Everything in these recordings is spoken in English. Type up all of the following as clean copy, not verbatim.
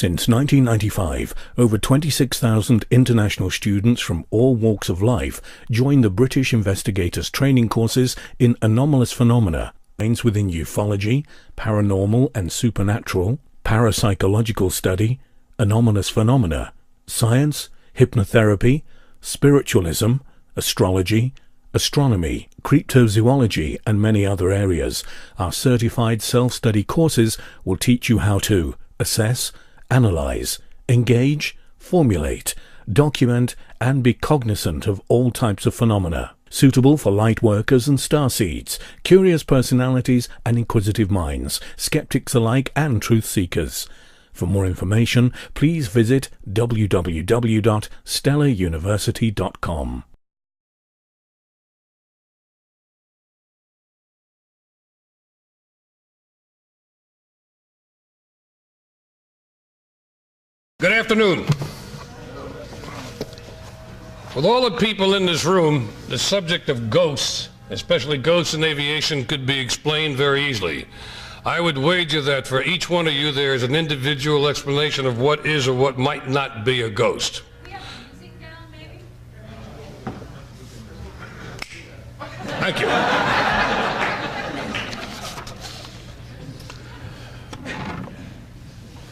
Since 1995, over 26,000 international students from all walks of life joined the British investigators' training courses in anomalous phenomena, within ufology, paranormal and supernatural, parapsychological study, anomalous phenomena, science, hypnotherapy, spiritualism, astrology, astronomy, cryptozoology, and many other areas. Our certified self-study courses will teach you how to assess, analyze, engage, formulate, document, and be cognizant of all types of phenomena, suitable for light workers and starseeds, curious personalities and inquisitive minds, skeptics alike and truth seekers. For more information, please visit www.stellaruniversity.com. Good afternoon. With all the people in this room, the subject of ghosts, especially ghosts in aviation, could be explained very easily. I would wager that for each one of you there is an individual explanation of what is or what might not be a ghost. Thank you.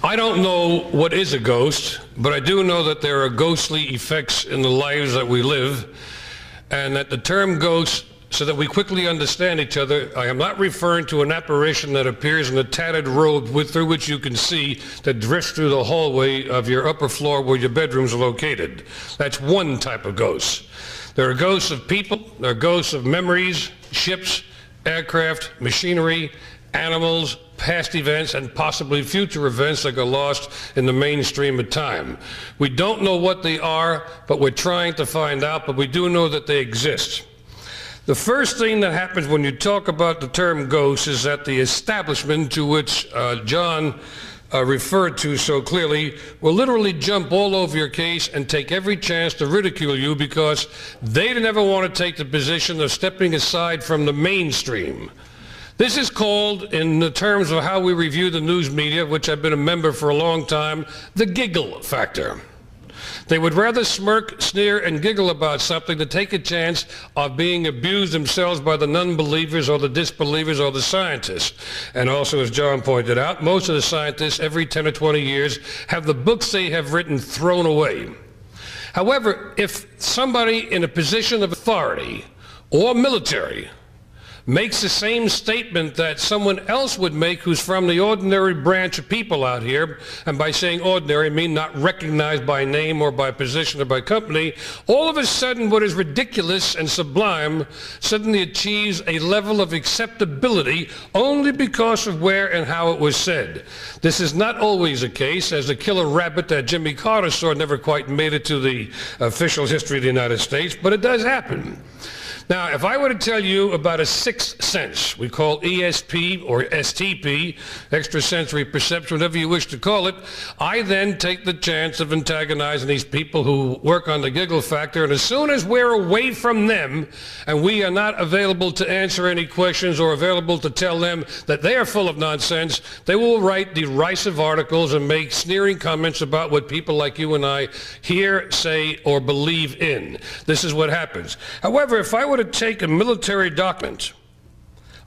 I don't know what is a ghost, but I do know that there are ghostly effects in the lives that we live, and that the term ghost, so that we quickly understand each other, I am not referring to an apparition that appears in a tattered robe through which you can see that drifts through the hallway of your upper floor where your bedrooms are located. That's one type of ghost. There are ghosts of people, there are ghosts of memories, ships, aircraft, machinery, animals, past events, and possibly future events that got lost in the mainstream of time. We don't know what they are, but we're trying to find out, but we do know that they exist. The first thing that happens when you talk about the term ghost is that the establishment to which John referred to so clearly will literally jump all over your case and take every chance to ridicule you because they never want to take the position of stepping aside from the mainstream. This is called, in the terms of how we review the news media, which I've been a member for a long time, the giggle factor. They would rather smirk, sneer, and giggle about something than take a chance of being abused themselves by the non-believers or the disbelievers or the scientists. And also, as John pointed out, most of the scientists every 10 or 20 years have the books they have written thrown away. However, if somebody in a position of authority or military makes the same statement that someone else would make who's from the ordinary branch of people out here, and by saying ordinary I mean not recognized by name or by position or by company, all of a sudden what is ridiculous and sublime suddenly achieves a level of acceptability only because of where and how it was said. This is not always the case, as the killer rabbit that Jimmy Carter saw never quite made it to the official history of the United States, but it does happen. Now, if I were to tell you about a sixth sense, we call ESP or STP, extrasensory perception, whatever you wish to call it, I then take the chance of antagonizing these people who work on the giggle factor, and as soon as we're away from them and we are not available to answer any questions or available to tell them that they are full of nonsense, they will write derisive articles and make sneering comments about what people like you and I hear, say, or believe in. This is what happens. However, if I were to take a military document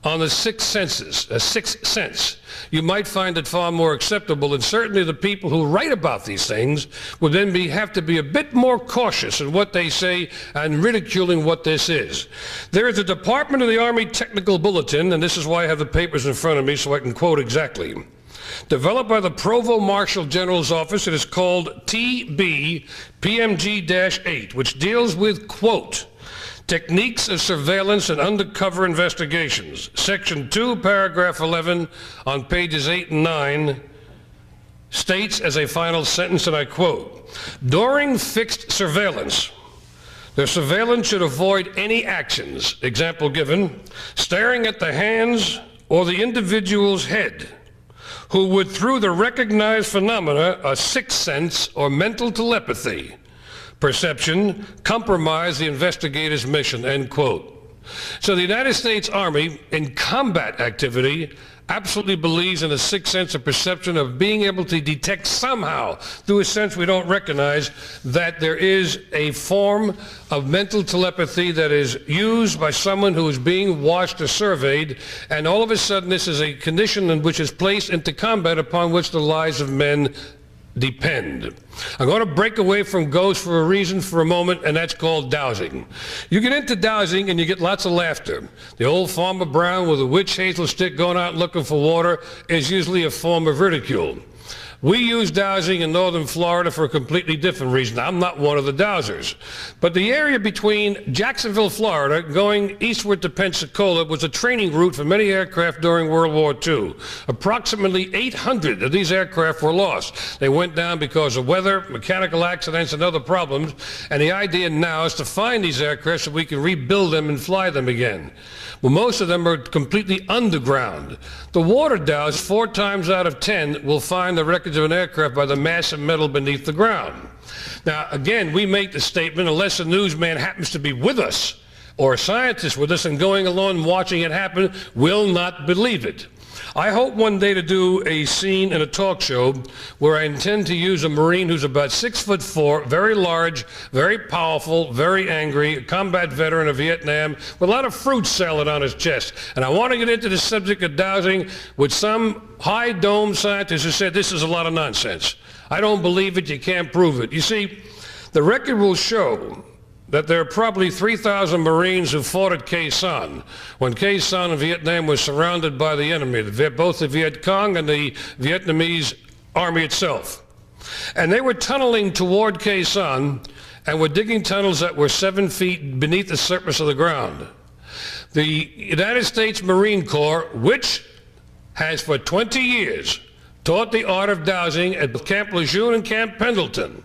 on the sixth senses, a sixth sense, you might find it far more acceptable, and certainly the people who write about these things would then have to be a bit more cautious in what they say and ridiculing what this is. There is a Department of the Army Technical Bulletin, and this is why I have the papers in front of me so I can quote exactly. Developed by the Provost Marshal General's Office, it is called TB PMG-8, which deals with, quote, Techniques of Surveillance and Undercover Investigations. Section 2, paragraph 11, on pages 8 and 9, states as a final sentence, and I quote, During fixed surveillance, the surveillant should avoid any actions, example given, staring at the hands or the individual's head, who would, through the recognized phenomena, a sixth sense or mental telepathy, perception, compromise the investigator's mission, end quote. So the United States Army, in combat activity, absolutely believes in a sixth sense of perception of being able to detect somehow, through a sense we don't recognize, that there is a form of mental telepathy that is used by someone who is being watched or surveyed, and all of a sudden this is a condition in which is placed into combat upon which the lives of men depend. I'm going to break away from ghosts for a reason for a moment, and that's called dowsing. You get into dowsing and you get lots of laughter. The old Farmer Brown with a witch hazel stick going out looking for water is usually a form of ridicule. We use dowsing in northern Florida for a completely different reason. I'm not one of the dowsers. But the area between Jacksonville, Florida, going eastward to Pensacola was a training route for many aircraft during World War II. Approximately 800 of these aircraft were lost. They went down because of weather, mechanical accidents, and other problems. And the idea now is to find these aircraft so we can rebuild them and fly them again. Well, most of them are completely underground. The water dowsers, 4 times out of 10, will find the wreckage of an aircraft by the massive metal beneath the ground. Now, again, we make the statement, unless a newsman happens to be with us, or a scientist with us and going along and watching it happen, will not believe it. I hope one day to do a scene in a talk show where I intend to use a Marine who's about 6'4", very large, very powerful, very angry, a combat veteran of Vietnam, with a lot of fruit salad on his chest. And I want to get into the subject of dowsing with some high-dome scientist who said this is a lot of nonsense. I don't believe it, you can't prove it. You see, the record will show that there are probably 3,000 Marines who fought at Khe Sanh when Khe Sanh in Vietnam was surrounded by the enemy, both the Viet Cong and the Vietnamese army itself. And they were tunneling toward Khe Sanh and were digging tunnels that were 7 feet beneath the surface of the ground. The United States Marine Corps, which has for 20 years taught the art of dowsing at Camp Lejeune and Camp Pendleton,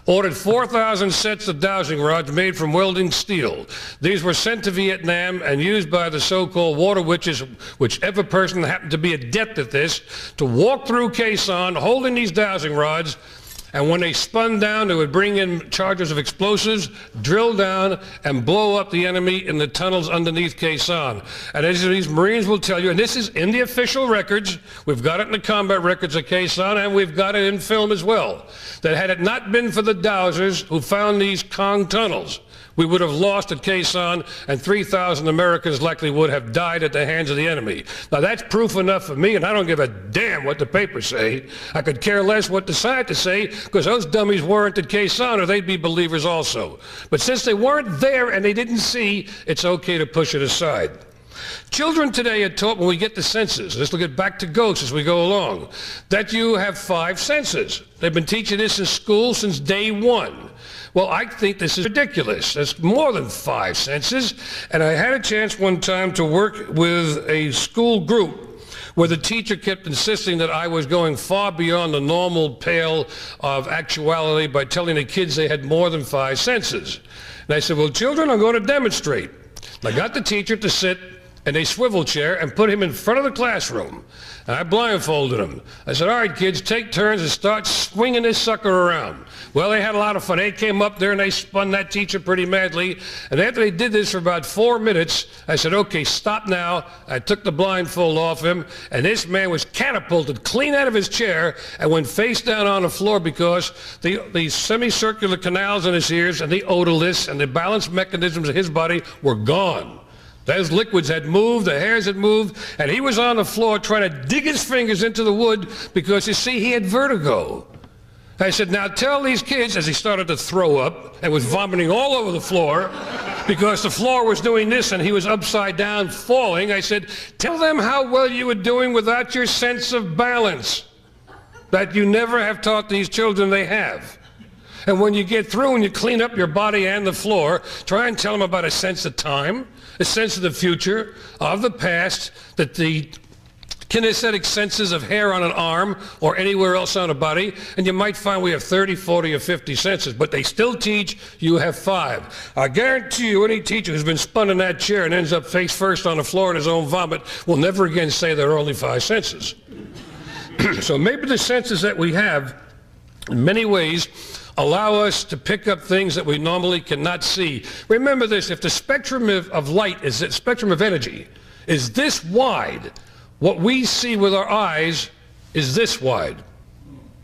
ordered 4,000 sets of dowsing rods made from welding steel. These were sent to Vietnam and used by the so-called water witches, whichever person happened to be adept at this, to walk through Khe Sanh holding these dowsing rods, and when they spun down, they would bring in charges of explosives, drill down, and blow up the enemy in the tunnels underneath Khe Sanh. And as these Marines will tell you, and this is in the official records, we've got it in the combat records of Khe Sanh, and we've got it in film as well, that had it not been for the dowsers who found these Cong tunnels, we would have lost at Khe Sanh, and 3,000 Americans likely would have died at the hands of the enemy. Now that's proof enough for me, and I don't give a damn what the papers say. I could care less what the scientists say, because those dummies weren't at Khe Sanh, or they'd be believers also. But since they weren't there and they didn't see, it's okay to push it aside. Children today are taught, when we get the senses, let's get back to ghosts as we go along, that you have 5 senses. They've been teaching this in school since day 1. Well, I think this is ridiculous. There's more than 5 senses. And I had a chance one time to work with a school group where the teacher kept insisting that I was going far beyond the normal pale of actuality by telling the kids they had more than 5 senses. And I said, well, children, I'm going to demonstrate. And I got the teacher to sit in a swivel chair and put him in front of the classroom. And I blindfolded him. I said, all right, kids, take turns and start swinging this sucker around. Well, they had a lot of fun. They came up there and they spun that teacher pretty madly. And after they did this for about 4 minutes, I said, okay, stop now. I took the blindfold off him, and this man was catapulted clean out of his chair and went face down on the floor because the semicircular canals in his ears and the otoliths and the balance mechanisms of his body were gone. Those liquids had moved, the hairs had moved, and he was on the floor trying to dig his fingers into the wood because, you see, he had vertigo. I said, now tell these kids, as he started to throw up and was vomiting all over the floor because the floor was doing this and he was upside down falling, I said, tell them how well you were doing without your sense of balance that you never have taught these children they have. And when you get through and you clean up your body and the floor, try and tell them about a sense of time, a sense of the future, of the past, that the kinesthetic senses of hair on an arm or anywhere else on a body, and you might find we have 30, 40, or 50 senses, but they still teach you have 5. I guarantee you any teacher who's been spun in that chair and ends up face first on the floor in his own vomit will never again say there are only 5 senses. So maybe the senses that we have, in many ways, allow us to pick up things that we normally cannot see. Remember this, if the spectrum of light, is the spectrum of energy, is this wide, What we see with our eyes is this wide.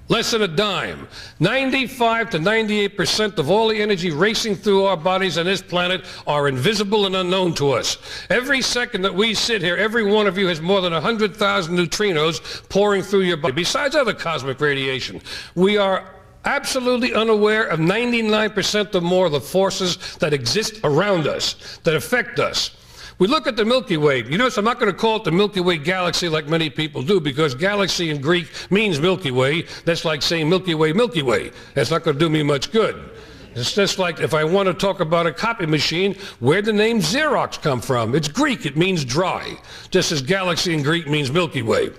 Less than a dime. 95 to 98% of all the energy racing through our bodies on this planet are invisible and unknown to us. Every second that we sit here, every one of you has more than 100,000 neutrinos pouring through your body, besides other cosmic radiation. We are absolutely unaware of 99% or more of the forces that exist around us, that affect us. We look at the Milky Way. You notice I'm not going to call it the Milky Way galaxy like many people do, because galaxy in Greek means Milky Way. That's like saying Milky Way, Milky Way. That's not going to do me much good. It's just like if I want to talk about a copy machine, where'd the name Xerox come from? It's Greek. It means dry, just as galaxy in Greek means Milky Way.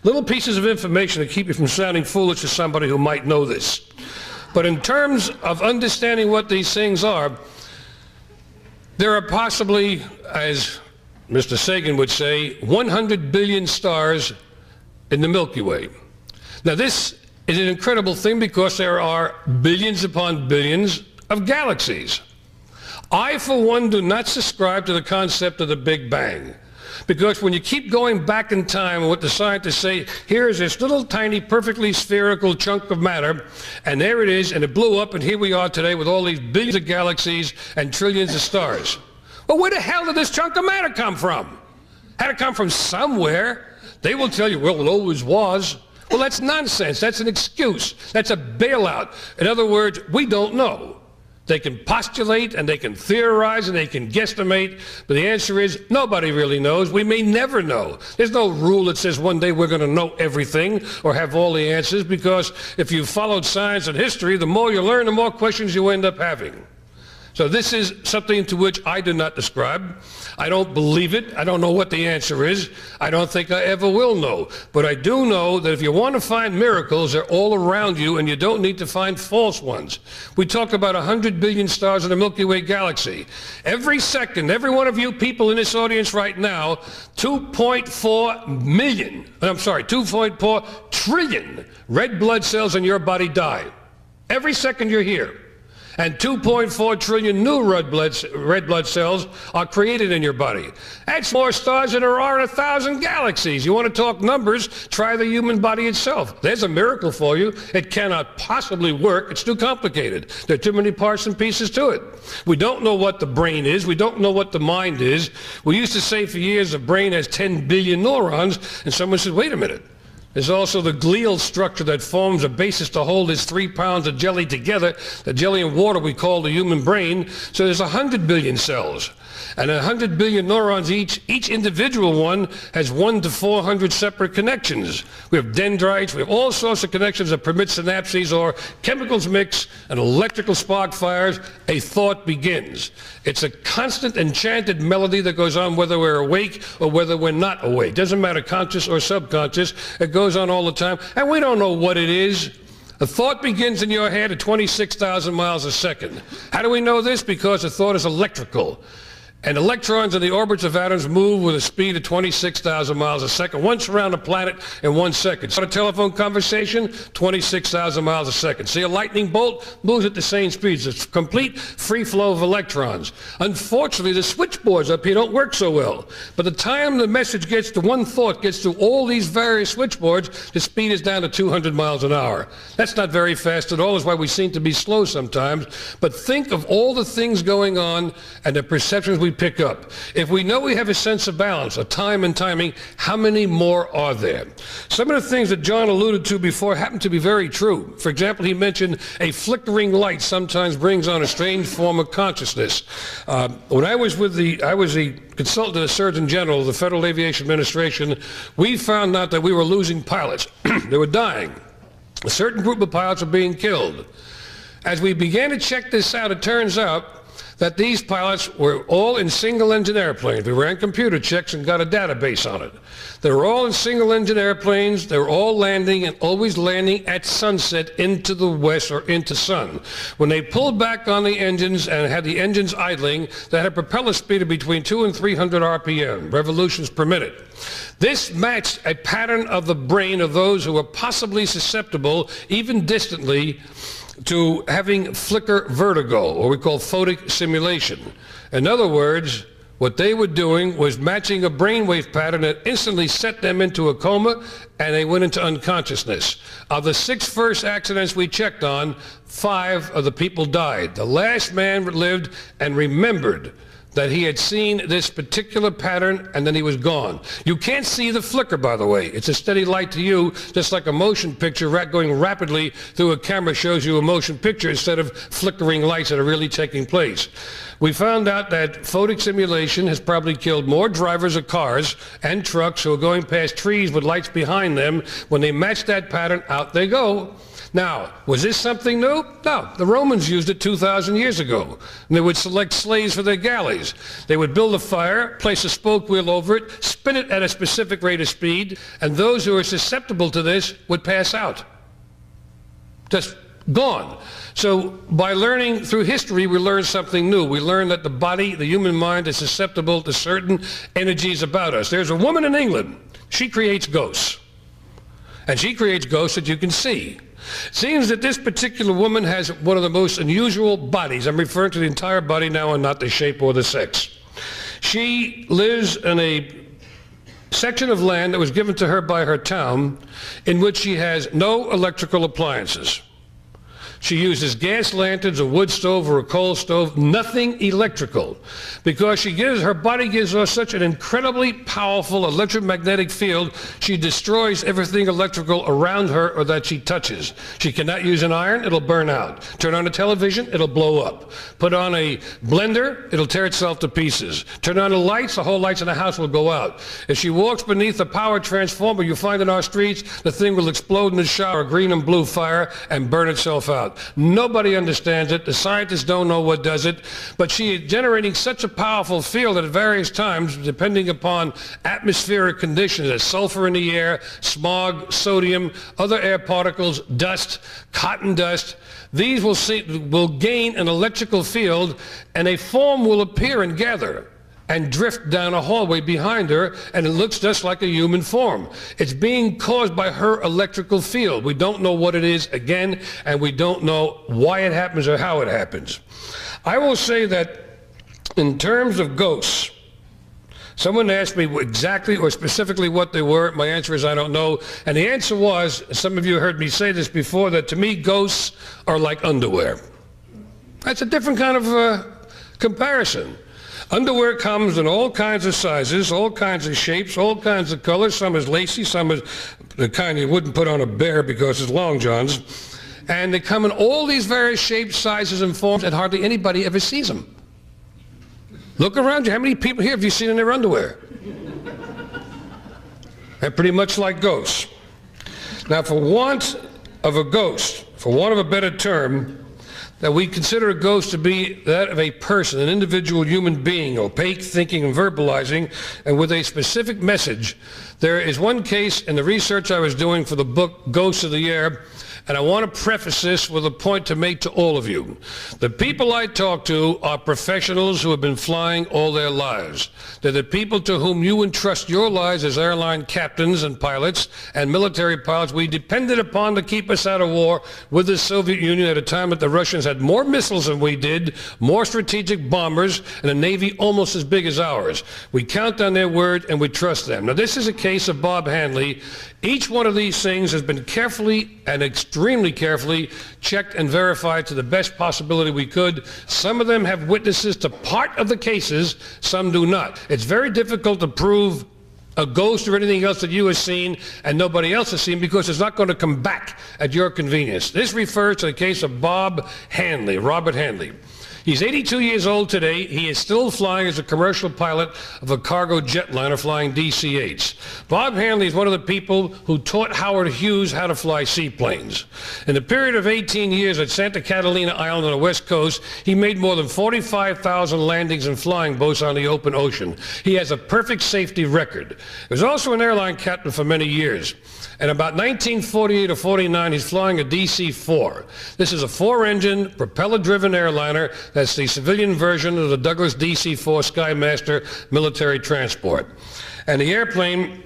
Little pieces of information to keep you from sounding foolish to somebody who might know this. But in terms of understanding what these things are, there are possibly, as Mr. Sagan would say, 100 billion stars in the Milky Way. Now this is an incredible thing because there are billions upon billions of galaxies. I, for one, do not subscribe to the concept of the Big Bang. Because when you keep going back in time, what the scientists say, here is this little tiny perfectly spherical chunk of matter, and there it is, and it blew up, and here we are today with all these billions of galaxies and trillions of stars. Well, where the hell did this chunk of matter come from? Had to come from somewhere. They will tell you, well, it always was. Well, that's nonsense. That's an excuse. That's a bailout. In other words, we don't know. They can postulate and they can theorize and they can guesstimate, but the answer is nobody really knows. We may never know. There's no rule that says one day we're going to know everything or have all the answers, because if you've followed science and history, the more you learn, the more questions you end up having. So this is something to which I do not describe. I don't believe it. I don't know what the answer is. I don't think I ever will know. But I do know that if you want to find miracles, they're all around you, and you don't need to find false ones. We talk about 100 billion stars in the Milky Way galaxy. Every second, every one of you people in this audience right now, 2.4 trillion red blood cells in your body die. Every second you're here. And 2.4 trillion new red blood cells are created in your body. That's more stars than there are in 1,000 galaxies. You want to talk numbers, try the human body itself. There's a miracle for you. It cannot possibly work. It's too complicated. There are too many parts and pieces to it. We don't know what the brain is. We don't know what the mind is. We used to say for years the brain has 10 billion neurons, and someone said, wait a minute. There's also the glial structure that forms a basis to hold this 3 pounds of jelly together, the jelly and water we call the human brain. So there's 100 billion cells. And 100 billion neurons each. Each individual one has 1 to 400 separate connections. We have dendrites. We have all sorts of connections that permit synapses or chemicals mix and electrical spark fires. A thought begins. It's a constant enchanted melody that goes on whether we're awake or whether we're not awake. Doesn't matter, conscious or subconscious. It goes on all the time. And we don't know what it is. A thought begins in your head at 26,000 miles a second. How do we know this? Because a thought is electrical. And electrons in the orbits of atoms move with a speed of 26,000 miles a second, once around the planet in 1 second. Start a telephone conversation, 26,000 miles a second. See, a lightning bolt moves at the same speeds. It's complete free flow of electrons. Unfortunately, the switchboards up here don't work so well. By the time the message gets to one thought, gets to all these various switchboards, the speed is down to 200 miles an hour. That's not very fast at all. That's why we seem to be slow sometimes. But think of all the things going on and the perceptions we pick up. If we know we have a sense of balance, of time and timing, how many more are there? Some of the things that John alluded to before happen to be very true. For example, he mentioned a flickering light sometimes brings on a strange form of consciousness. When I was a consultant to the Surgeon General of the Federal Aviation Administration, we found out that we were losing pilots. They were dying. A certain group of pilots were being killed. As we began to check this out, it turns out that these pilots were all in single-engine airplanes. We ran computer checks and got a database on it. They were all in single-engine airplanes. They were all landing and always landing at sunset into the west or into sun. When they pulled back on the engines and had the engines idling, they had a propeller speed of between 200 and 300 RPM, revolutions per minute. This matched a pattern of the brain of those who were possibly susceptible, even distantly, to having flicker vertigo, or we call photic simulation. In other words, What they were doing was matching a brainwave pattern that instantly set them into a coma, and they went into unconsciousness. Of the 6 first accidents we checked on, 5 of the people died. The last man lived and remembered that he had seen this particular pattern, and then he was gone. You can't see the flicker, by the way. It's a steady light to you, just like a motion picture going rapidly through a camera shows you a motion picture instead of flickering lights that are really taking place. We found out that photic simulation has probably killed more drivers of cars and trucks who are going past trees with lights behind them. When they match that pattern, out they go. Now, was this something new? No. The Romans used it 2,000 years ago. And they would select slaves for their galleys. They would build a fire, place a spoke wheel over it, spin it at a specific rate of speed, and those who were susceptible to this would pass out. Just gone. So by learning through history, we learn something new. We learn that the body, the human mind, is susceptible to certain energies about us. There's a woman in England. She creates ghosts. And she creates ghosts that you can see. It seems that this particular woman has one of the most unusual bodies. I'm referring to the entire body now and not the shape or the sex. She lives in a section of land that was given to her by her town in which she has no electrical appliances. She uses gas lanterns, a wood stove, or a coal stove, nothing electrical, because her body gives her such an incredibly powerful electromagnetic field, she destroys everything electrical around her or that she touches. She cannot use an iron, it'll burn out. Turn on a television, it'll blow up. Put on a blender, it'll tear itself to pieces. Turn on the lights, the whole lights in the house will go out. If she walks beneath a power transformer you find in our streets, the thing will explode in the shower, green and blue fire, and burn itself out. Nobody understands it. The scientists don't know what does it. But she is generating such a powerful field that at various times, depending upon atmospheric conditions, there's sulfur in the air, smog, sodium, other air particles, dust, cotton dust, these will gain an electrical field, and a form will appear and gather and drift down a hallway behind her, and it looks just like a human form. It's being caused by her electrical field. We don't know what it is, again, and we don't know why it happens or how it happens. I will say that in terms of ghosts, someone asked me exactly or specifically what they were. My answer is I don't know. And the answer was, some of you heard me say this before, that to me ghosts are like underwear. That's a different kind of comparison. Underwear comes in all kinds of sizes, all kinds of shapes, all kinds of colors. Some is lacy, some is the kind you wouldn't put on a bear because it's long johns. And they come in all these various shapes, sizes, and forms, and hardly anybody ever sees them. Look around you. How many people here have you seen in their underwear? They're pretty much like ghosts. Now, for want of a ghost, for want of a better term, that we consider a ghost to be that of a person, an individual human being, opaque, thinking, and verbalizing, and with a specific message. There is one case in the research I was doing for the book Ghosts of the Air, and I want to preface this with a point to make to all of you. The people I talk to are professionals who have been flying all their lives. They're the people to whom you entrust your lives as airline captains and pilots and military pilots we depended upon to keep us out of war with the Soviet Union at a time that the Russians had more missiles than we did, more strategic bombers, and a Navy almost as big as ours. We count on their word and we trust them. Now, this is a case of Bob Hanley. Each one of these things has been carefully and extremely carefully checked and verified to the best possibility we could. Some of them have witnesses to part of the cases, some do not. It's very difficult to prove a ghost or anything else that you have seen and nobody else has seen, because it's not going to come back at your convenience. This refers to the case of Bob Hanley, Robert Hanley. He's 82 years old today. He is still flying as a commercial pilot of a cargo jetliner flying DC-8s. Bob Hanley is one of the people who taught Howard Hughes how to fly seaplanes. In the period of 18 years at Santa Catalina Island on the West Coast, he made more than 45,000 landings in flying boats on the open ocean. He has a perfect safety record. He was also an airline captain for many years. And about 1948 or 49, he's flying a DC-4. This is a 4-engine, propeller-driven airliner. That's the civilian version of the Douglas DC-4 Skymaster military transport. And the airplane,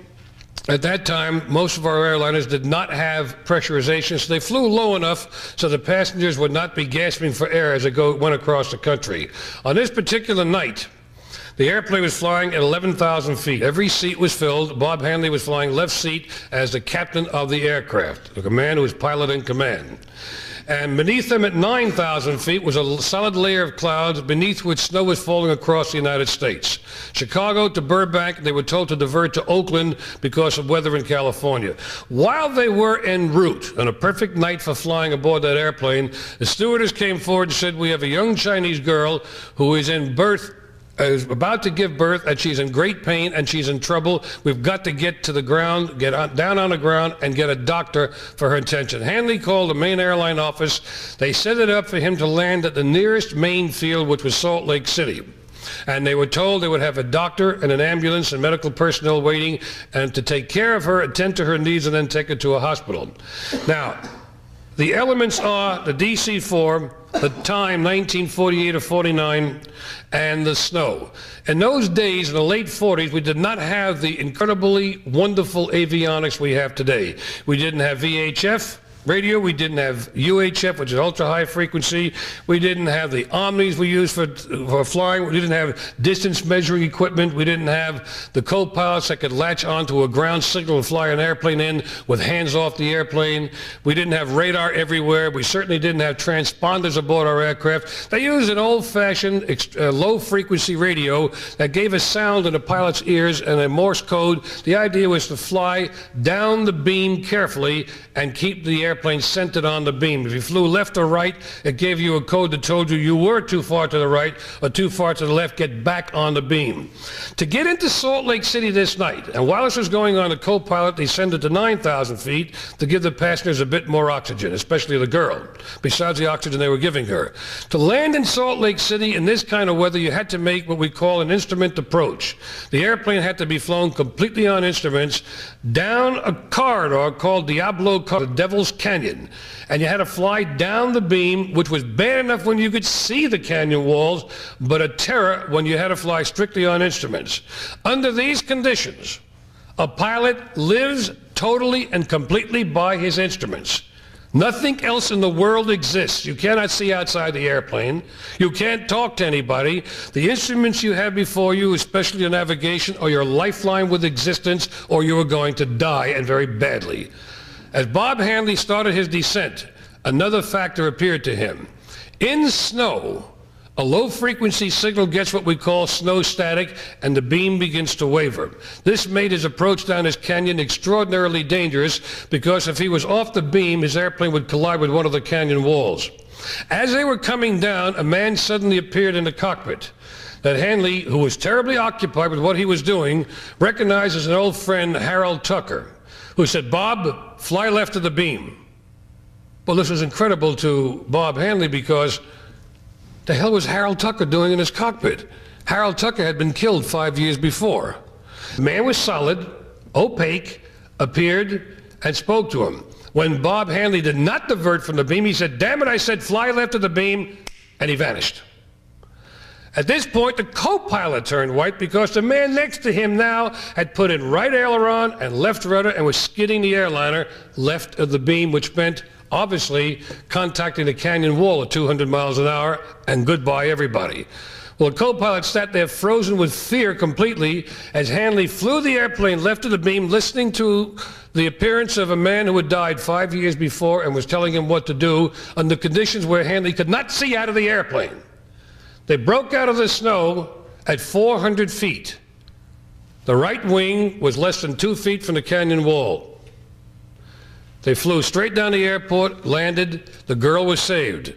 at that time, most of our airliners did not have pressurization, so they flew low enough so the passengers would not be gasping for air as they went across the country. On this particular night, The airplane was flying at 11,000 feet. Every seat was filled. Bob Hanley was flying left seat as the captain of the aircraft, the man who was pilot in command. And beneath them at 9,000 feet was a solid layer of clouds beneath which snow was falling across the United States. Chicago to Burbank, they were told to divert to Oakland because of weather in California. While they were en route, on a perfect night for flying aboard that airplane, the stewardess came forward and said, "We have a young Chinese girl who is is about to give birth, and she's in great pain and she's in trouble. We've got to get to the ground, down on the ground and get a doctor for her attention." Hanley called the main airline office. They set it up for him to land at the nearest main field, which was Salt Lake City. And they were told they would have a doctor and an ambulance and medical personnel waiting and to take care of her, attend to her needs, and then take her to a hospital. Now, the elements are the DC-4, the time 1948 or 49, and the snow. In those days, in the late 40s, we did not have the incredibly wonderful avionics we have today. We didn't have VHF radio, we didn't have UHF, which is ultra high frequency, we didn't have the omnis we use for flying, we didn't have distance measuring equipment, we didn't have the co-pilots that could latch onto a ground signal and fly an airplane in with hands off the airplane, we didn't have radar everywhere, we certainly didn't have transponders aboard our aircraft. They used an old-fashioned low frequency radio that gave a sound in the pilot's ears and a Morse code. The idea was to fly down the beam carefully and keep the airplane centered on the beam. If you flew left or right, it gave you a code that told you you were too far to the right or too far to the left. Get back on the beam. To get into Salt Lake City this night, and while this was going on, the co-pilot descended to 9,000 feet to give the passengers a bit more oxygen, especially the girl, besides the oxygen they were giving her. To land in Salt Lake City in this kind of weather, you had to make what we call an instrument approach. The airplane had to be flown completely on instruments down a corridor called Diablo, the Devil's Canyon, and you had to fly down the beam, which was bad enough when you could see the canyon walls, but a terror when you had to fly strictly on instruments. Under these conditions, a pilot lives totally and completely by his instruments. Nothing else in the world exists. You cannot see outside the airplane. You can't talk to anybody. The instruments you have before you, especially your navigation, are your lifeline with existence, or you are going to die, and very badly. As Bob Hanley started his descent, another factor appeared to him. In snow, a low-frequency signal gets what we call snow static, and the beam begins to waver. This made his approach down this canyon extraordinarily dangerous because if he was off the beam, his airplane would collide with one of the canyon walls. As they were coming down, a man suddenly appeared in the cockpit that Hanley, who was terribly occupied with what he was doing, recognized as an old friend, Harold Tucker, who said, "Bob, fly left of the beam." Well, this was incredible to Bob Hanley because the hell was Harold Tucker doing in his cockpit? Harold Tucker had been killed 5 years before. The man was solid, opaque, appeared, and spoke to him. When Bob Hanley did not divert from the beam, he said, "Damn it, I said fly left of the beam," and he vanished. At this point, the co-pilot turned white because the man next to him now had put in right aileron and left rudder and was skidding the airliner left of the beam, which meant obviously contacting the canyon wall at 200 miles an hour, and goodbye everybody. Well, the co-pilot sat there frozen with fear completely as Hanley flew the airplane left of the beam, listening to the appearance of a man who had died 5 years before and was telling him what to do under conditions where Hanley could not see out of the airplane. They broke out of the snow at 400 feet. The right wing was less than 2 feet from the canyon wall. They flew straight down the airport, landed, the girl was saved.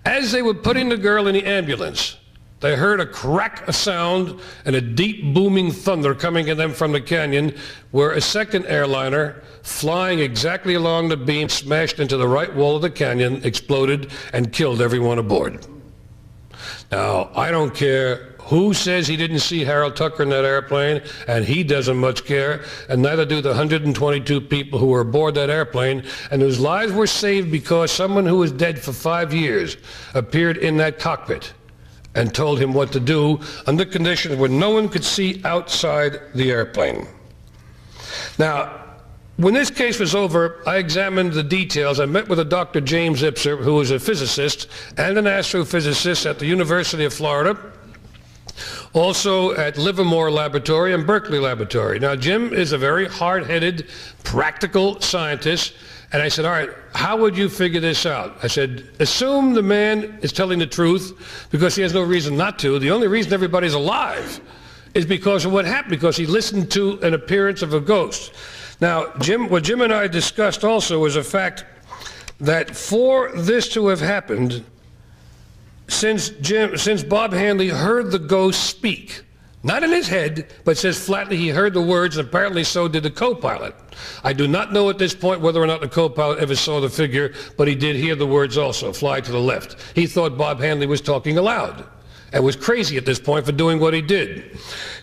As they were putting the girl in the ambulance, they heard a crack, a sound, and a deep booming thunder coming at them from the canyon, where a second airliner, flying exactly along the beam, smashed into the right wall of the canyon, exploded, and killed everyone aboard. Now, I don't care who says he didn't see Harold Tucker in that airplane, and he doesn't much care, and neither do the 122 people who were aboard that airplane and whose lives were saved because someone who was dead for 5 years appeared in that cockpit and told him what to do under conditions where no one could see outside the airplane. Now, when this case was over, I examined the details. I met with a Dr. James Ipser, who was a physicist and an astrophysicist at the University of Florida. Also at Livermore Laboratory and Berkeley Laboratory. Now, Jim is a very hard-headed, practical scientist, and I said, all right, how would you figure this out? I said, assume the man is telling the truth because he has no reason not to. The only reason everybody's alive is because of what happened, because he listened to an appearance of a ghost. Now, what Jim and I discussed also was a fact that for this to have happened, since Bob Hanley heard the ghost speak, not in his head, but says flatly he heard the words, and apparently so did the co-pilot. I do not know at this point whether or not the co-pilot ever saw the figure, but he did hear the words also, fly to the left. He thought Bob Hanley was talking aloud and was crazy at this point for doing what he did.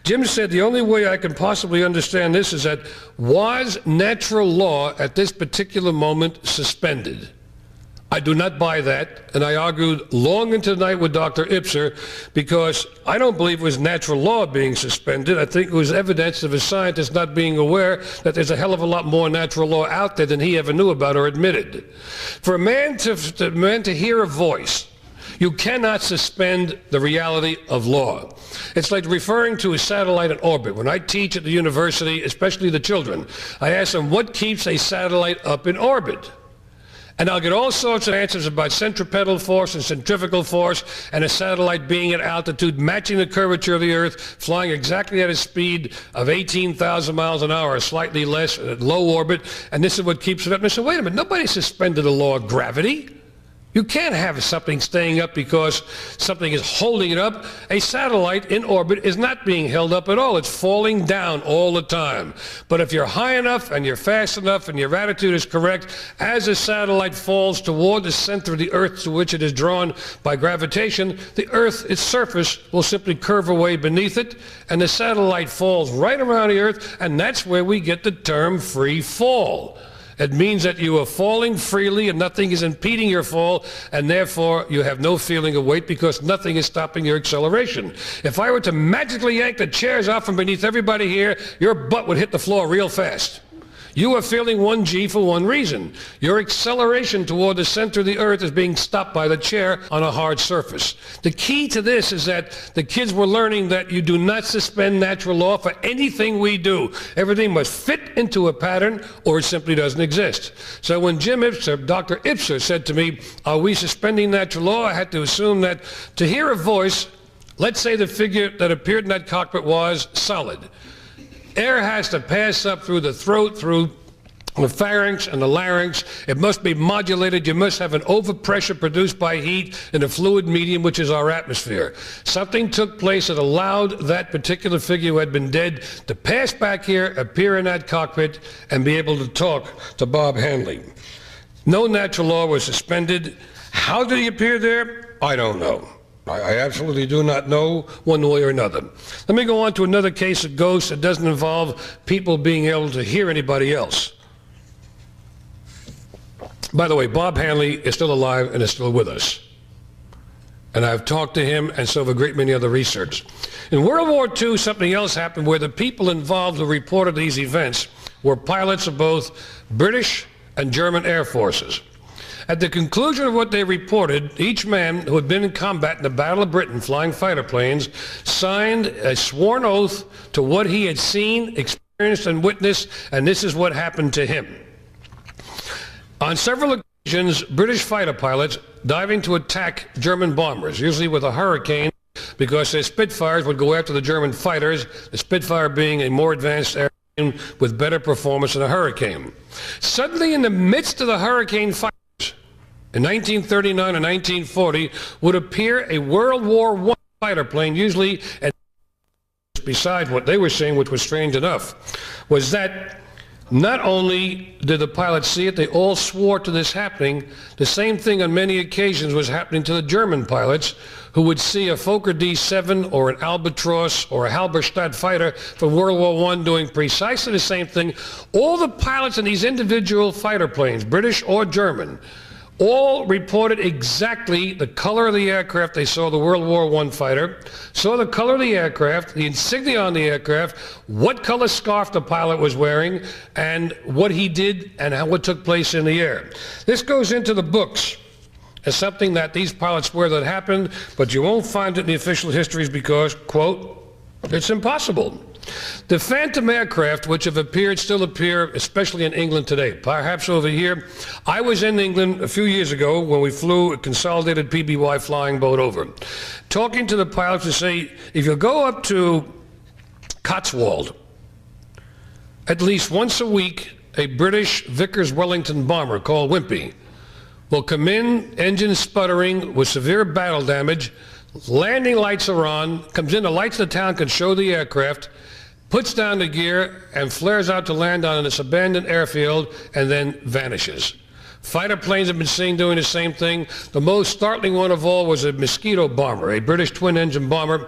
Jim said the only way I can possibly understand this is that was natural law at this particular moment suspended? I do not buy that, and I argued long into the night with Dr. Ipser because I don't believe it was natural law being suspended. I think it was evidence of a scientist not being aware that there's a hell of a lot more natural law out there than he ever knew about or admitted. For a man to hear a voice, you cannot suspend the reality of law. It's like referring to a satellite in orbit. When I teach at the university, especially the children, I ask them, what keeps a satellite up in orbit? And I'll get all sorts of answers about centripetal force and centrifugal force and a satellite being at altitude matching the curvature of the Earth, flying exactly at a speed of 18,000 miles an hour, slightly less, at low orbit, and this is what keeps it up. And I said, wait a minute, nobody suspended the law of gravity. You can't have something staying up because something is holding it up. A satellite in orbit is not being held up at all. It's falling down all the time. But if you're high enough and you're fast enough and your attitude is correct, as a satellite falls toward the center of the Earth to which it is drawn by gravitation, the Earth, its surface, will simply curve away beneath it, and the satellite falls right around the Earth, and that's where we get the term free fall. It means that you are falling freely and nothing is impeding your fall, and therefore you have no feeling of weight because nothing is stopping your acceleration. If I were to magically yank the chairs out from beneath everybody here, your butt would hit the floor real fast. You are feeling 1g for one reason. Your acceleration toward the center of the Earth is being stopped by the chair on a hard surface. The key to this is that the kids were learning that you do not suspend natural law for anything we do. Everything must fit into a pattern or it simply doesn't exist. So when Dr. Ipser said to me, are we suspending natural law? I had to assume that to hear a voice, let's say the figure that appeared in that cockpit was solid. Air has to pass up through the throat, through the pharynx and the larynx. It must be modulated. You must have an overpressure produced by heat in a fluid medium, which is our atmosphere. Something took place that allowed that particular figure who had been dead to pass back here, appear in that cockpit, and be able to talk to Bob Hanley. No natural law was suspended. How did he appear there? I don't know. I absolutely do not know one way or another. Let me go on to another case of ghosts that doesn't involve people being able to hear anybody else. By the way, Bob Hanley is still alive and is still with us. And I've talked to him, and so have a great many other researchers. In World War II, something else happened where the people involved who reported these events were pilots of both British and German air forces. At the conclusion of what they reported, each man who had been in combat in the Battle of Britain flying fighter planes signed a sworn oath to what he had seen, experienced, and witnessed, and this is what happened to him. On several occasions, British fighter pilots diving to attack German bombers, usually with a Hurricane, because their Spitfires would go after the German fighters, the Spitfire being a more advanced airplane with better performance than a Hurricane. Suddenly, in the midst of the Hurricane fight, in 1939 or 1940, would appear a World War I fighter plane, usually, and besides what they were saying, which was strange enough, was that not only did the pilots see it, they all swore to this happening. The same thing on many occasions was happening to the German pilots, who would see a Fokker D-7 or an Albatross or a Halberstadt fighter from World War I doing precisely the same thing. All the pilots in these individual fighter planes, British or German, all reported exactly the color of the aircraft. They saw the World War I fighter, saw the color of the aircraft, the insignia on the aircraft, what color scarf the pilot was wearing, and what he did and what took place in the air. This goes into the books. as something that these pilots swear that happened, but you won't find it in the official histories because, quote, it's impossible. The phantom aircraft, which have appeared, still appear, especially in England today, perhaps over here. I was in England a few years ago when we flew a consolidated PBY flying boat over. Talking to the pilots to say, if you go up to Cotswold, at least once a week, a British Vickers Wellington bomber called Wimpy will come in, engine sputtering with severe battle damage, landing lights are on, comes in, the lights of the town can show the aircraft, puts down the gear and flares out to land on this abandoned airfield and then vanishes. Fighter planes have been seen doing the same thing. The most startling one of all was a Mosquito bomber, a British twin-engine bomber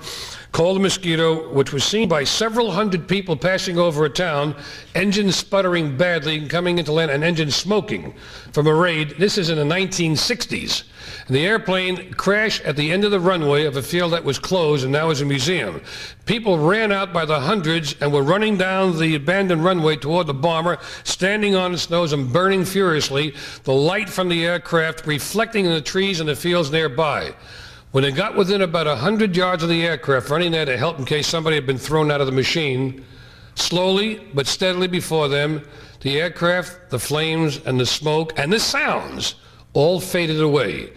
called the Mosquito, which was seen by several hundred people passing over a town, engine sputtering badly, coming into land, and engine smoking from a raid. This is in the 1960s. And the airplane crashed at the end of the runway of a field that was closed and now is a museum. People ran out by the hundreds and were running down the abandoned runway toward the bomber, standing on its nose and burning furiously, the light from the aircraft reflecting in the trees and the fields nearby. When they got within about 100 yards of the aircraft, running there to help in case somebody had been thrown out of the machine, slowly but steadily before them, the aircraft, the flames, and the smoke, and the sounds all faded away.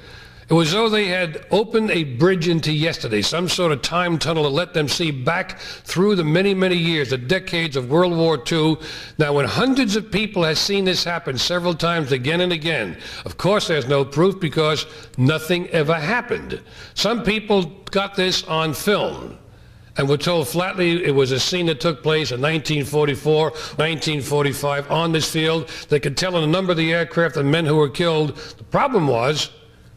It was as though they had opened a bridge into yesterday, some sort of time tunnel to let them see back through the many, many years, the decades of World War II. Now, when hundreds of people have seen this happen several times again and again, of course there's no proof because nothing ever happened. Some people got this on film and were told flatly it was a scene that took place in 1944, 1945 on this field. They could tell in the number of the aircraft and men who were killed. The problem was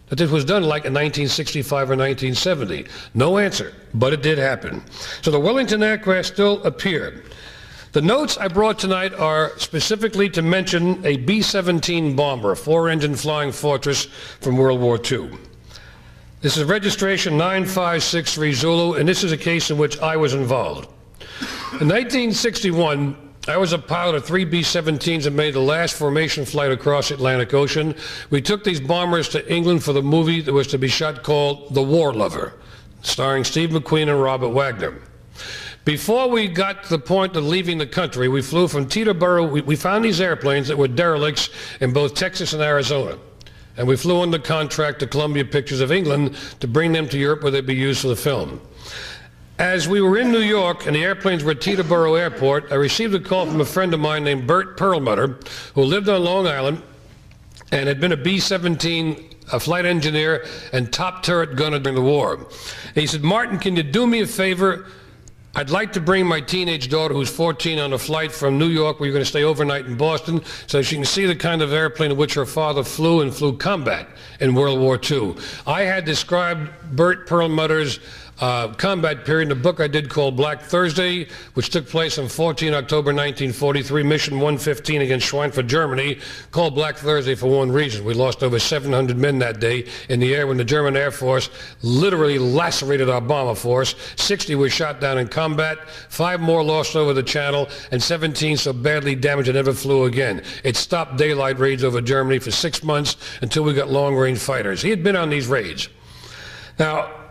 that this was done like in 1965 or 1970. No answer, but it did happen. So the Wellington aircraft still appear. The notes I brought tonight are specifically to mention a B-17 bomber, a four-engine flying fortress from World War II. This is registration 9563 Zulu, and this is a case in which I was involved. In 1961, I was a pilot of 3 B-17s and made the last formation flight across the Atlantic Ocean. We took these bombers to England for the movie that was to be shot called The War Lover, starring Steve McQueen and Robert Wagner. Before we got to the point of leaving the country, we flew from Teterboro. We found these airplanes that were derelicts in both Texas and Arizona. And we flew under contract to Columbia Pictures of England to bring them to Europe where they'd be used for the film. As we were in New York and the airplanes were at Teterboro Airport, I received a call from a friend of mine named Bert Perlmutter, who lived on Long Island and had been a B-17 flight engineer and top turret gunner during the war. And he said, Martin, can you do me a favor? I'd like to bring my teenage daughter, who's 14, on a flight from New York, where you're going to stay overnight in Boston, so she can see the kind of airplane in which her father flew and flew combat in World War II. I had described Bert Perlmutter's combat period in a book I did called Black Thursday, which took place on 14 October 1943, Mission 115 against Schweinfurt, Germany, called Black Thursday for one reason. We lost over 700 men that day in the air when the German Air Force literally lacerated our bomber force. 60 were shot down in combat, 5 more lost over the channel, and 17 so badly damaged they never flew again. It stopped daylight raids over Germany for 6 months until we got long-range fighters. He had been on these raids. Now,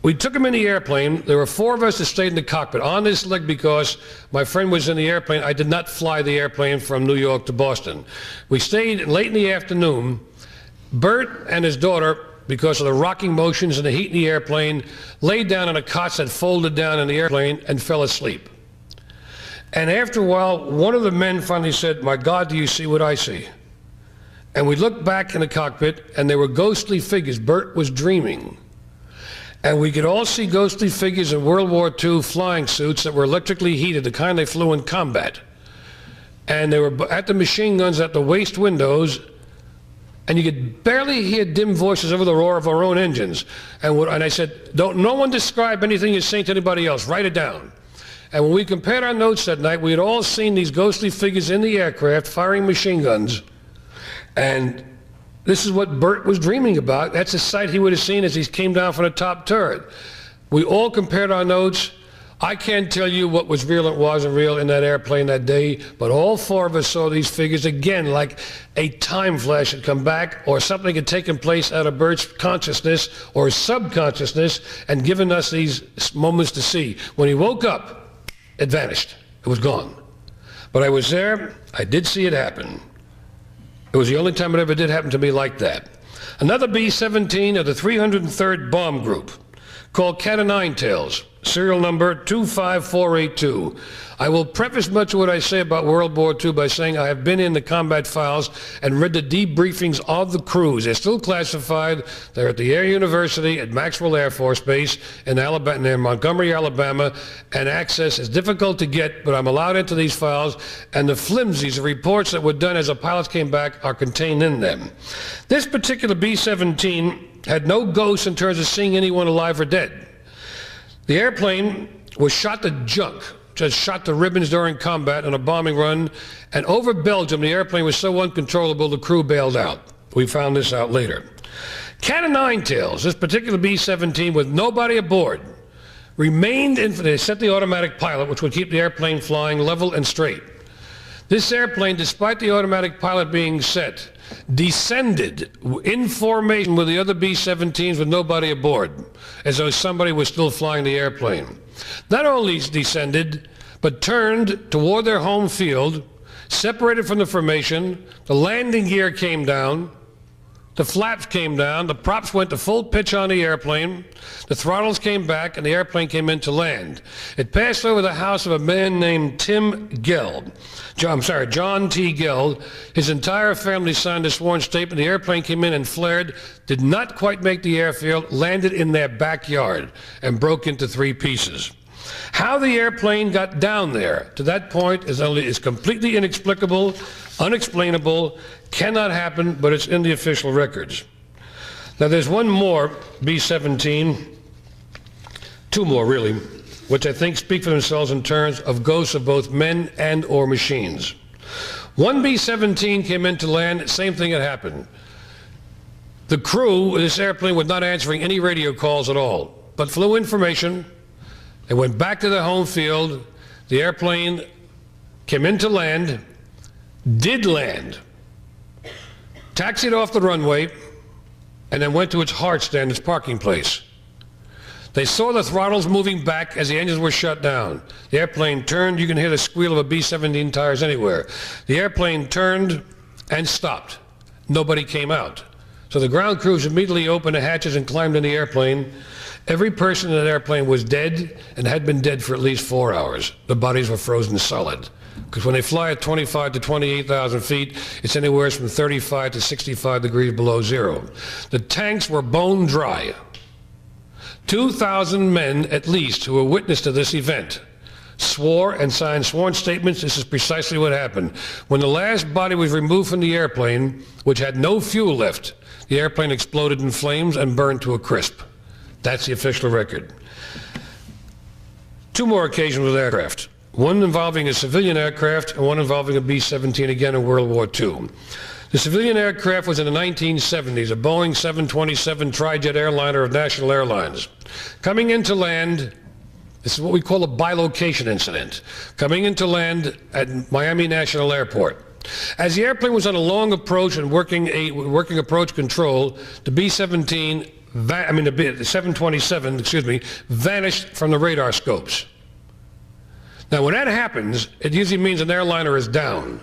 we took him in the airplane. There were 4 of us that stayed in the cockpit on this leg because my friend was in the airplane. I did not fly the airplane from New York to Boston. We stayed late in the afternoon. Bert and his daughter, because of the rocking motions and the heat in the airplane, laid down on a cot that folded down in the airplane and fell asleep. And after a while, one of the men finally said, "My God, do you see what I see?" And we looked back in the cockpit, and there were ghostly figures. Bert was dreaming. And we could all see ghostly figures in World War II flying suits that were electrically heated, the kind they flew in combat. And they were at the machine guns at the waist windows, and you could barely hear dim voices over the roar of our own engines. And I said, no one describe anything you're saying to anybody else. Write it down. And when we compared our notes that night, we had all seen these ghostly figures in the aircraft firing machine guns. And this is what Bert was dreaming about. That's a sight he would have seen as he came down from the top turret. We all compared our notes. I can't tell you what was real and wasn't real in that airplane that day, but all four of us saw these figures again, like a time flash had come back, or something had taken place out of Bert's consciousness or subconsciousness and given us these moments to see. When he woke up, it vanished. It was gone. But I was there. I did see it happen. It was the only time it ever did happen to me like that. Another B-17 of the 303rd Bomb Group, called Cat o' Nine Tails, serial number 25482. I will preface much of what I say about World War II by saying I have been in the combat files and read the debriefings of the crews. They're still classified. They're at the Air University at Maxwell Air Force Base in Alabama, near Montgomery, Alabama, and access is difficult to get, but I'm allowed into these files, and the flimsies, the reports that were done as the pilots came back are contained in them. This particular B-17 had no ghosts in terms of seeing anyone alive or dead. The airplane was shot to junk, just shot to ribbons during combat on a bombing run, and over Belgium the airplane was so uncontrollable the crew bailed out. We found this out later. Cat o' Nine Tails, this particular B-17 with nobody aboard, remained in. They set the automatic pilot, which would keep the airplane flying level and straight. This airplane, despite the automatic pilot being set, descended in formation with the other B-17s with nobody aboard, as though somebody was still flying the airplane. Not only descended, but turned toward their home field, separated from the formation, the landing gear came down, the flaps came down, the props went to full pitch on the airplane, the throttles came back, and the airplane came in to land. It passed over the house of a man named John T. Geld. His entire family signed a sworn statement. The airplane came in and flared, did not quite make the airfield, landed in their backyard, and broke into three pieces. How the airplane got down there to that point is completely inexplicable, unexplainable, cannot happen, but it's in the official records. Now there's one more B-17, two more really, which I think speak for themselves in terms of ghosts of both men and or machines. One B-17 came in to land, same thing had happened. The crew of this airplane was not answering any radio calls at all, but flew information. They went back to their home field. The airplane came in to land, did land, taxied off the runway, and then went to its hard stand, its parking place. They saw the throttles moving back as the engines were shut down. The airplane turned. You can hear the squeal of a B-17 tires anywhere. The airplane turned and stopped. Nobody came out. So the ground crews immediately opened the hatches and climbed in the airplane. Every person in that airplane was dead and had been dead for at least 4 hours. The bodies were frozen solid. Because when they fly at 25 to 28,000 feet, it's anywhere from 35 to 65 degrees below zero. The tanks were bone dry. 2,000 men at least who were witness to this event swore and signed sworn statements. This is precisely what happened. When the last body was removed from the airplane, which had no fuel left, the airplane exploded in flames and burned to a crisp. That's the official record. Two more occasions with aircraft. One involving a civilian aircraft and one involving a B-17 again in World War II. The civilian aircraft was in the 1970s, a Boeing 727 tri-jet airliner of National Airlines. Coming into land, this is what we call a bilocation incident, coming into land at Miami National Airport. As the airplane was on a long approach and working approach control, the B-17 the 727, vanished from the radar scopes. Now, when that happens, it usually means an airliner is down,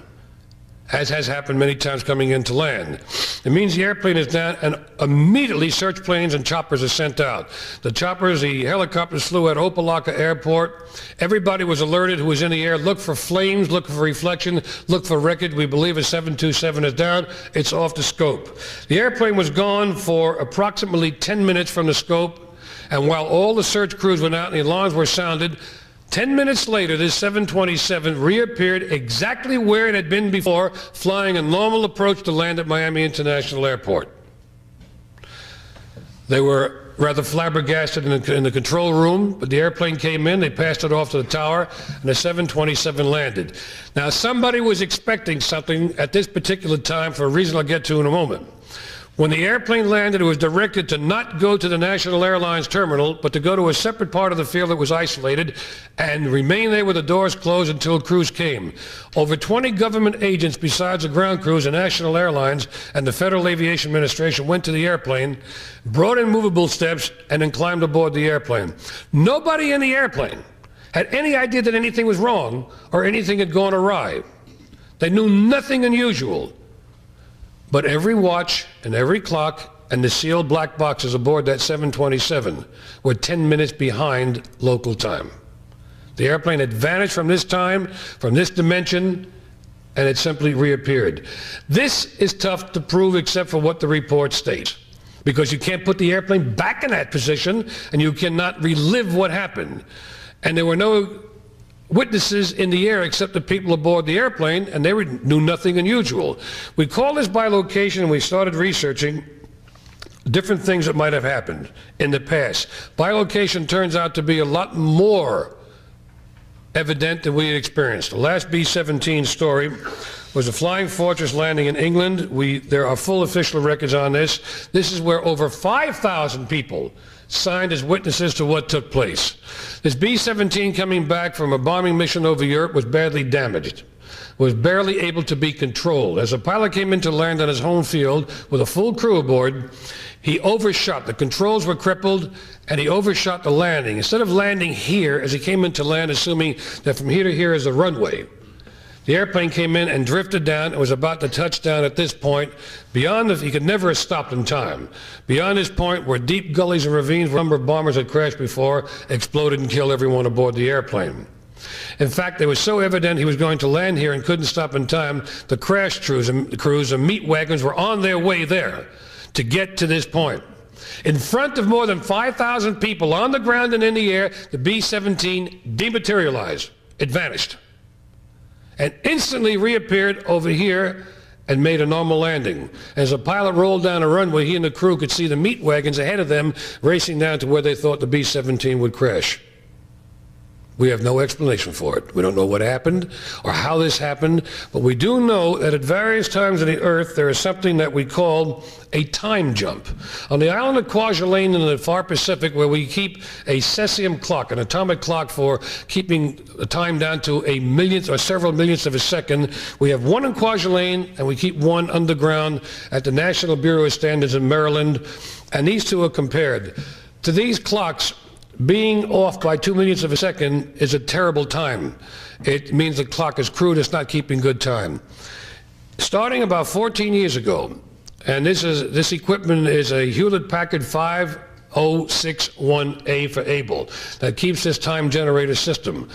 as has happened many times coming into land. It means the airplane is down, and immediately search planes and choppers are sent out. The choppers, the helicopters flew at Opelika Airport. Everybody was alerted who was in the air. Look for flames, look for reflection, look for wreckage. We believe a 727 is down. It's off the scope. The airplane was gone for approximately 10 minutes from the scope, and while all the search crews went out and the alarms were sounded, 10 minutes later, this 727 reappeared exactly where it had been before, flying a normal approach to land at Miami International Airport. They were rather flabbergasted in the control room, but the airplane came in, they passed it off to the tower, and the 727 landed. Now, somebody was expecting something at this particular time for a reason I'll get to in a moment. When the airplane landed, it was directed to not go to the National Airlines terminal, but to go to a separate part of the field that was isolated and remain there with the doors closed until crews came. Over 20 government agents besides the ground crews and National Airlines and the Federal Aviation Administration went to the airplane, brought in movable steps, and then climbed aboard the airplane. Nobody in the airplane had any idea that anything was wrong or anything had gone awry. They knew nothing unusual. But every watch and every clock and the sealed black boxes aboard that 727 were 10 minutes behind local time. The airplane had vanished from this time, from this dimension, and it simply reappeared. This is tough to prove except for what the report states, because you can't put the airplane back in that position and you cannot relive what happened. And there were no witnesses in the air except the people aboard the airplane, and they knew nothing unusual. We called this by location and we started researching different things that might have happened in the past. By location turns out to be a lot more evident than we had experienced. The last B-17 story was a Flying Fortress landing in England. There are full official records on this. This is where over 5,000 people signed as witnesses to what took place. This B-17 coming back from a bombing mission over Europe was badly damaged, was barely able to be controlled. As the pilot came in to land on his home field with a full crew aboard, he overshot. The controls were crippled, and he overshot the landing. Instead of landing here, as he came in to land, assuming that from here to here is the runway, the airplane came in and drifted down and was about to touch down at this point. He could never have stopped in time. Beyond this point were deep gullies and ravines where a number of bombers had crashed before, exploded and killed everyone aboard the airplane. In fact, it was so evident he was going to land here and couldn't stop in time, the crash crews and meat wagons were on their way there to get to this point. In front of more than 5,000 people on the ground and in the air, the B-17 dematerialized. It vanished and instantly reappeared over here and made a normal landing. As the pilot rolled down the runway, he and the crew could see the meat wagons ahead of them racing down to where they thought the B-17 would crash. We have no explanation for it. We don't know what happened or how this happened, but we do know that at various times on the Earth there is something that we call a time jump. On the island of Kwajalein in the far Pacific, where we keep a cesium clock, an atomic clock for keeping the time down to a millionth or several millionths of a second, we have one in Kwajalein and we keep one underground at the National Bureau of Standards in Maryland, and these two are compared. To these clocks, being off by 2 millionths of a second is a terrible time. It means the clock is crude, it's not keeping good time. Starting about 14 years ago, and this equipment is a Hewlett-Packard 5061A for Able that keeps this time generator system.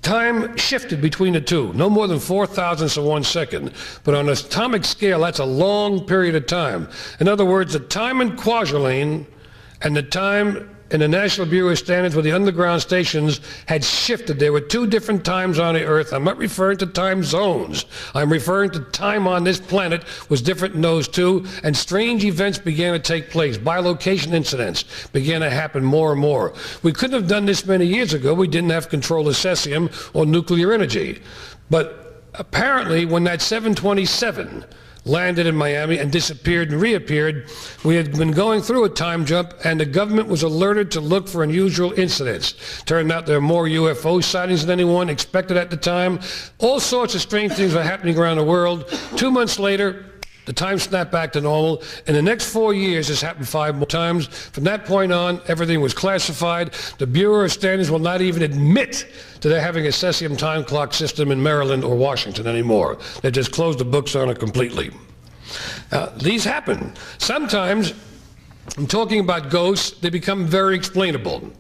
Time shifted between the two, no more than 4 thousandths of 1 second. But on an atomic scale, that's a long period of time. In other words, the time in Kwajalein and the time in the National Bureau of Standards where the underground stations had shifted. There were two different times on the Earth. I'm not referring to time zones. I'm referring to time on this planet was different in those two, and strange events began to take place. Bilocation incidents began to happen more and more. We couldn't have done this many years ago. We didn't have control of cesium or nuclear energy. But apparently when that 727 landed in Miami and disappeared and reappeared, we had been going through a time jump, and the government was alerted to look for unusual incidents. Turned out there are more UFO sightings than anyone expected at the time. All sorts of strange things were happening around the world. 2 months later, the time snapped back to normal. In the next 4 years, this happened 5 more times. From that point on, everything was classified. The Bureau of Standards will not even admit to their having a cesium time clock system in Maryland or Washington anymore. They just closed the books on it completely. These happen. Sometimes, I'm talking about ghosts, they become very explainable.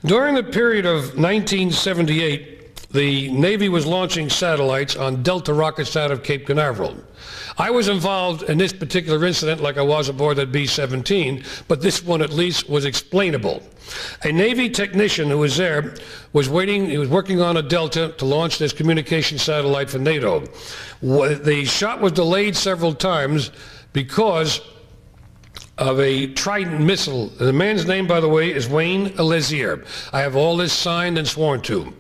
During the period of 1978, the Navy was launching satellites on Delta rockets out of Cape Canaveral. I was involved in this particular incident like I was aboard that B-17, but this one at least was explainable. A Navy technician who was there was he was working on a Delta to launch this communication satellite for NATO. The shot was delayed several times because of a Trident missile. The man's name, by the way, is Wayne Alezier. I have all this signed and sworn to.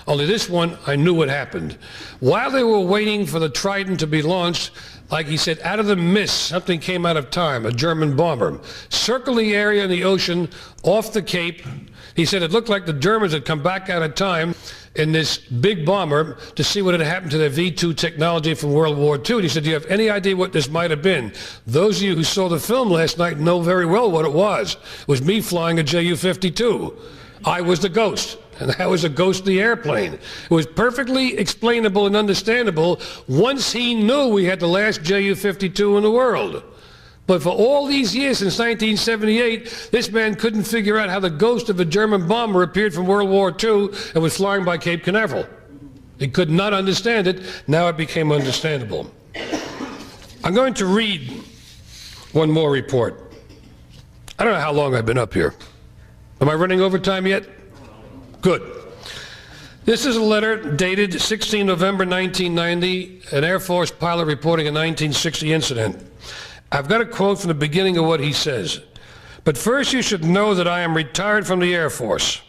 Only this one, I knew what happened. While they were waiting for the Trident to be launched, like he said, out of the mist, something came out of time, a German bomber. Circled the area in the ocean off the Cape. He said it looked like the Germans had come back out of time in this big bomber to see what had happened to their V-2 technology from World War II. And he said, do you have any idea what this might have been? Those of you who saw the film last night know very well what it was. It was me flying a Ju-52. I was the ghost, and that was a ghostly airplane. It was perfectly explainable and understandable once he knew we had the last Ju-52 in the world. But for all these years, since 1978, this man couldn't figure out how the ghost of a German bomber appeared from World War II and was flying by Cape Canaveral. He could not understand it. Now it became understandable. I'm going to read one more report. I don't know how long I've been up here. Am I running over time yet? Good. This is a letter dated 16 November 1990, an Air Force pilot reporting a 1960 incident. I've got a quote from the beginning of what he says. But first you should know that I am retired from the Air Force.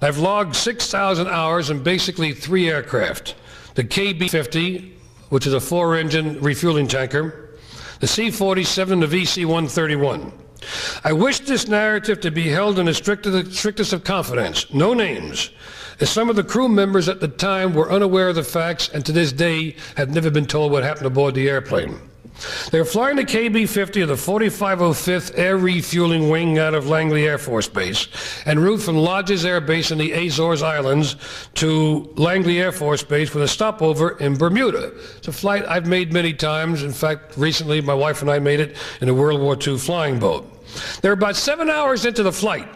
I've logged 6,000 hours in basically 3 aircraft. The KB-50, which is a 4-engine refueling tanker, the C-47 and the VC-131. I wish this narrative to be held in the strictest of confidence, no names, as some of the crew members at the time were unaware of the facts and to this day have never been told what happened aboard the airplane. They were flying the KB-50 of the 4505th Air Refueling Wing out of Langley Air Force Base, en route from Lodges Air Base in the Azores Islands to Langley Air Force Base with a stopover in Bermuda. It's a flight I've made many times. In fact, recently my wife and I made it in a World War II flying boat. They were about 7 hours into the flight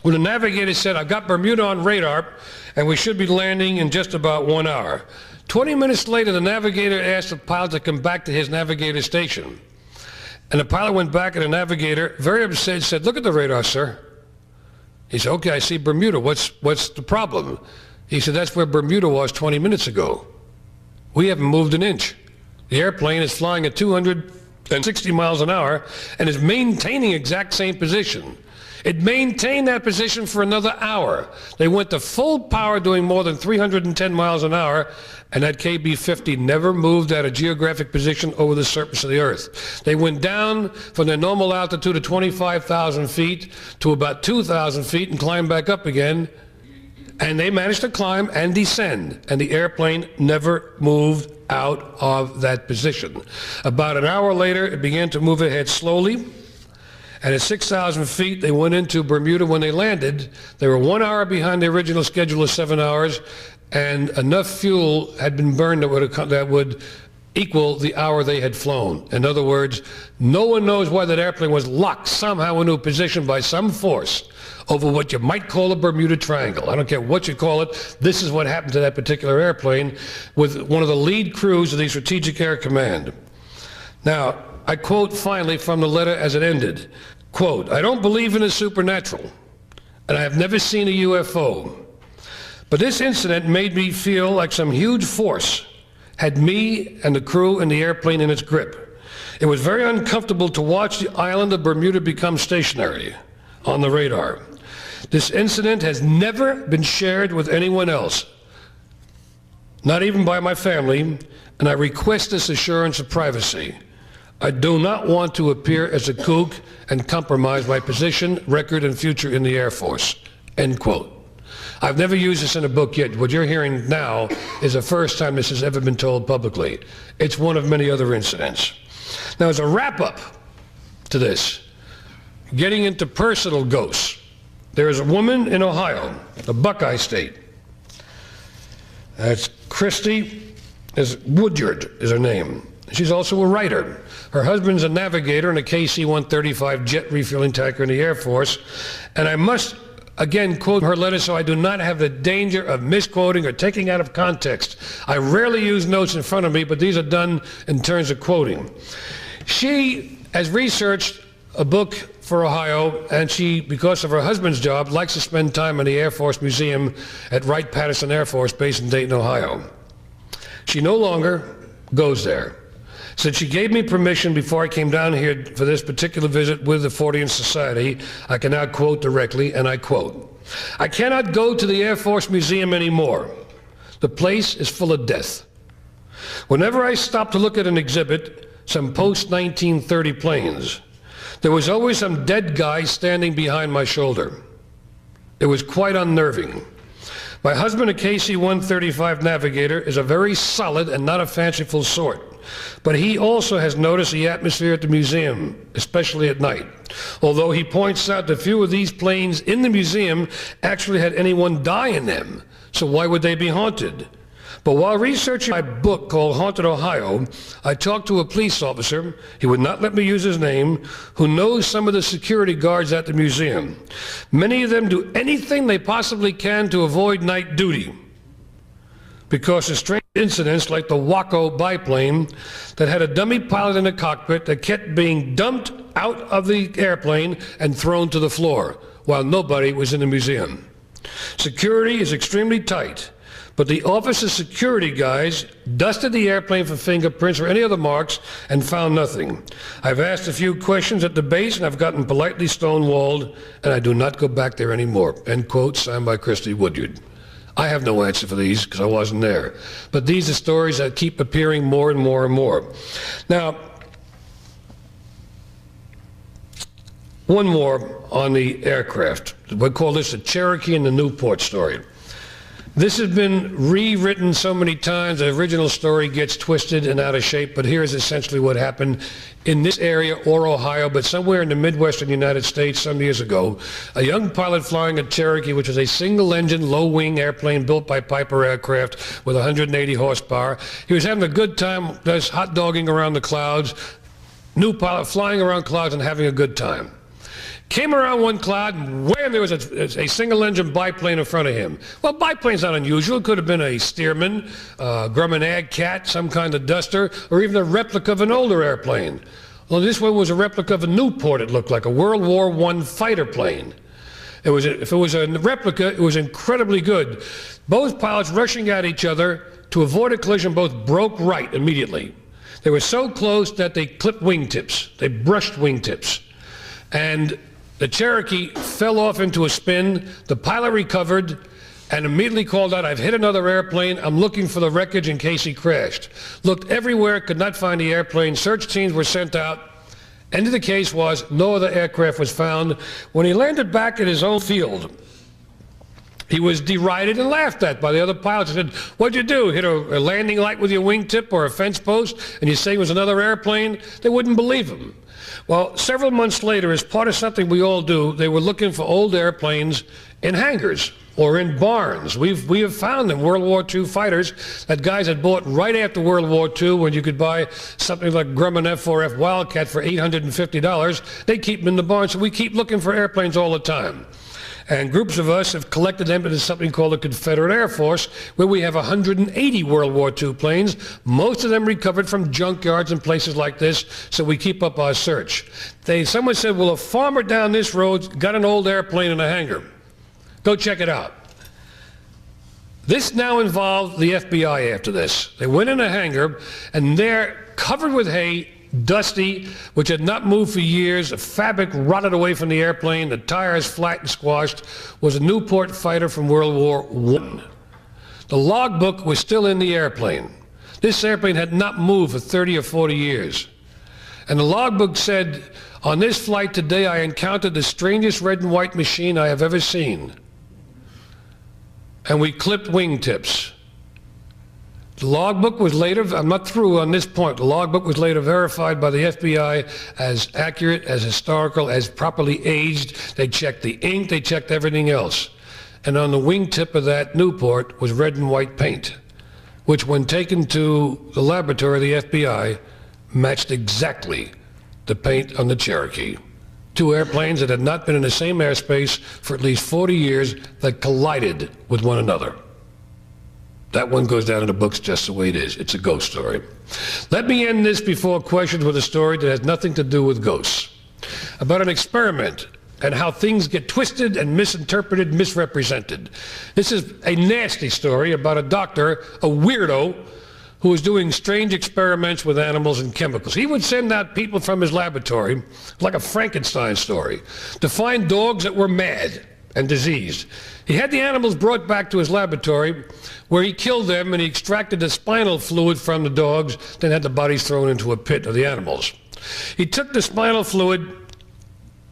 when the navigator said, I've got Bermuda on radar and we should be landing in just about 1 hour. 20 minutes later, the navigator asked the pilot to come back to his navigator station. And the pilot went back and the navigator, very upset, said, look at the radar, sir. He said, okay, I see Bermuda. What's the problem? He said, that's where Bermuda was 20 minutes ago. We haven't moved an inch. The airplane is flying at 260 miles an hour and is maintaining exact same position. It maintained that position for another hour. They went to full power doing more than 310 miles an hour, and that KB-50 never moved out of geographic position over the surface of the Earth. They went down from their normal altitude of 25,000 feet to about 2,000 feet and climbed back up again, and they managed to climb and descend, and the airplane never moved out of that position. About an hour later, it began to move ahead slowly. And at 6,000 feet, they went into Bermuda. When they landed, they were 1 hour behind the original schedule of 7 hours, and enough fuel had been burned that would equal the hour they had flown. In other words, no one knows why that airplane was locked somehow into a position by some force over what you might call a Bermuda Triangle. I don't care what you call it. This is what happened to that particular airplane with one of the lead crews of the Strategic Air Command. Now, I quote finally from the letter as it ended. Quote, I don't believe in the supernatural, and I have never seen a UFO. But this incident made me feel like some huge force had me and the crew and the airplane in its grip. It was very uncomfortable to watch the island of Bermuda become stationary on the radar. This incident has never been shared with anyone else, not even by my family, and I request this assurance of privacy. I do not want to appear as a kook and compromise my position, record, and future in the Air Force. End quote. I've never used this in a book yet. What you're hearing now is the first time this has ever been told publicly. It's one of many other incidents. Now, as a wrap-up to this, getting into personal ghosts, there is a woman in Ohio, the Buckeye State. That's Christy Woodyard is her name. She's also a writer. Her husband's a navigator in a KC-135 jet refueling tanker in the Air Force. And I must, again, quote her letter so I do not have the danger of misquoting or taking out of context. I rarely use notes in front of me, but these are done in terms of quoting. She has researched a book for Ohio, and she, because of her husband's job, likes to spend time in the Air Force Museum at Wright-Patterson Air Force Base in Dayton, Ohio. She no longer goes there. Since she gave me permission before I came down here for this particular visit with the Fortean Society, I can now quote directly, and I quote, "I cannot go to the Air Force Museum anymore. The place is full of death. Whenever I stopped to look at an exhibit, some post-1930 planes, there was always some dead guy standing behind my shoulder. It was quite unnerving. My husband, a KC-135 Navigator, is a very solid and not a fanciful sort, but he also has noticed the atmosphere at the museum, especially at night, although he points out that few of these planes in the museum actually had anyone die in them, so why would they be haunted? But while researching my book called Haunted Ohio, I talked to a police officer, he would not let me use his name, who knows some of the security guards at the museum. Many of them do anything they possibly can to avoid night duty, because of strange incidents like the Waco biplane that had a dummy pilot in the cockpit that kept being dumped out of the airplane and thrown to the floor while nobody was in the museum. Security is extremely tight, but the office's security guys dusted the airplane for fingerprints or any other marks and found nothing. I've asked a few questions at the base and I've gotten politely stonewalled, and I do not go back there anymore." End quote, signed by Christy Woodyard. I have no answer for these because I wasn't there. But these are stories that keep appearing more and more and more. Now, one more on the aircraft. We call this the Cherokee and the Newport story. This has been rewritten so many times, the original story gets twisted and out of shape, but here's essentially what happened in this area, or Ohio, but somewhere in the Midwestern United States some years ago. A young pilot flying a Cherokee, which is a single-engine, low-wing airplane built by Piper Aircraft with 180 horsepower. He was having a good time, just hot-dogging around the clouds. New pilot flying around clouds and having a good time. Came around one cloud, and wham, there was a single-engine biplane in front of him. Well, biplane's not unusual. It could have been a Stearman, Grumman Ag Cat, some kind of duster, or even a replica of an older airplane. Well, this one was a replica of a Newport, it looked like, a World War I fighter plane. If it was a replica, it was incredibly good. Both pilots rushing at each other to avoid a collision both broke right immediately. They were so close that they clipped wingtips. They brushed wingtips. And the Cherokee fell off into a spin. The pilot recovered and immediately called out, "I've hit another airplane. I'm looking for the wreckage in case he crashed." Looked everywhere, could not find the airplane. Search teams were sent out. End of the case was no other aircraft was found. When he landed back at his own field, he was derided and laughed at by the other pilots. He said, "What'd you do? Hit a landing light with your wingtip or a fence post? And you say it was another airplane?" They wouldn't believe him. Well, several months later, as part of something we all do, they were looking for old airplanes in hangars or in barns. We have found them, World War II fighters that guys had bought right after World War II, when you could buy something like Grumman F4F Wildcat for $850. They keep them in the barn, so we keep looking for airplanes all the time. And groups of us have collected them into something called the Confederate Air Force, where we have 180 World War II planes, most of them recovered from junkyards and places like this, so we keep up our search. Someone said, well, a farmer down this road got an old airplane in a hangar. Go check it out. This now involved the FBI after this. They went in a hangar, and they're covered with hay, dusty, which had not moved for years. The fabric rotted away from the airplane. The tires flat and squashed. Was a Newport fighter from World War I. The logbook was still in the airplane. This airplane had not moved for 30 or 40 years. And the logbook said, "On this flight today, I encountered the strangest red and white machine I have ever seen. And we clipped wingtips." The logbook was later, I'm not through on this point, the logbook was later verified by the FBI as accurate, as historical, as properly aged. They checked the ink, they checked everything else. And on the wingtip of that Newport was red and white paint, which when taken to the laboratory of the FBI, matched exactly the paint on the Cherokee. Two airplanes that had not been in the same airspace for at least 40 years that collided with one another. That one goes down in the books just the way it is. It's a ghost story. Let me end this before questions with a story that has nothing to do with ghosts. About an experiment and how things get twisted and misinterpreted, misrepresented. This is a nasty story about a doctor, a weirdo, who was doing strange experiments with animals and chemicals. He would send out people from his laboratory, like a Frankenstein story, to find dogs that were mad and diseased. He had the animals brought back to his laboratory, where he killed them and he extracted the spinal fluid from the dogs, then had the bodies thrown into a pit of the animals. He took the spinal fluid,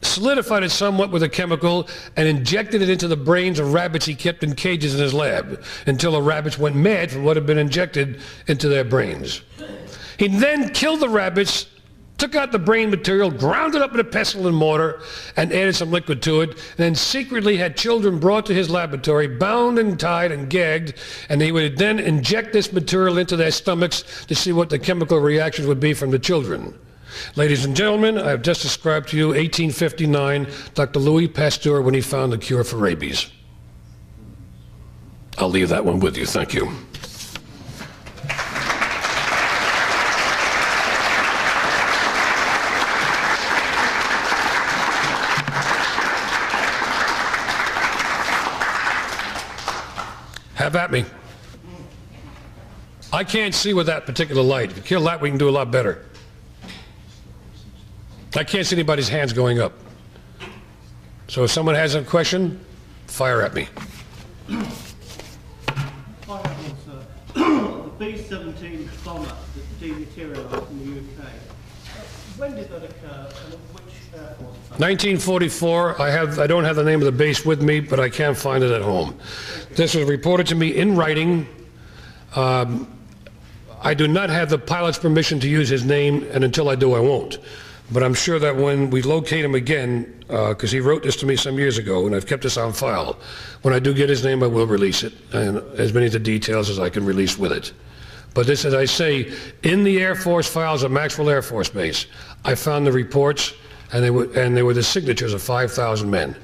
solidified it somewhat with a chemical, and injected it into the brains of rabbits he kept in cages in his lab, until the rabbits went mad from what had been injected into their brains. He then killed the rabbits, took out the brain material, ground it up in a pestle and mortar, and added some liquid to it, and then secretly had children brought to his laboratory, bound and tied and gagged, and he would then inject this material into their stomachs to see what the chemical reactions would be from the children. Ladies and gentlemen, I have just described to you 1859, Dr. Louis Pasteur, when he found the cure for rabies. I'll leave that one with you. Thank you. Have at me. I can't see with that particular light. If you kill that, we can do a lot better. I can't see anybody's hands going up. So if someone has a question, fire at me. The B-17 bomber that dematerialised in the UK. When did that occur and which Air Force? 1944. I don't have the name of the base with me, but I can't find it at home. This was reported to me in writing. I do not have the pilot's permission to use his name, and until I do, I won't. But I'm sure that when we locate him again, because he wrote this to me some years ago, and I've kept this on file, when I do get his name, I will release it, and as many of the details as I can release with it. But this, as I say, in the Air Force files at Maxwell Air Force Base, I found the reports, and they were the signatures of 5,000 men,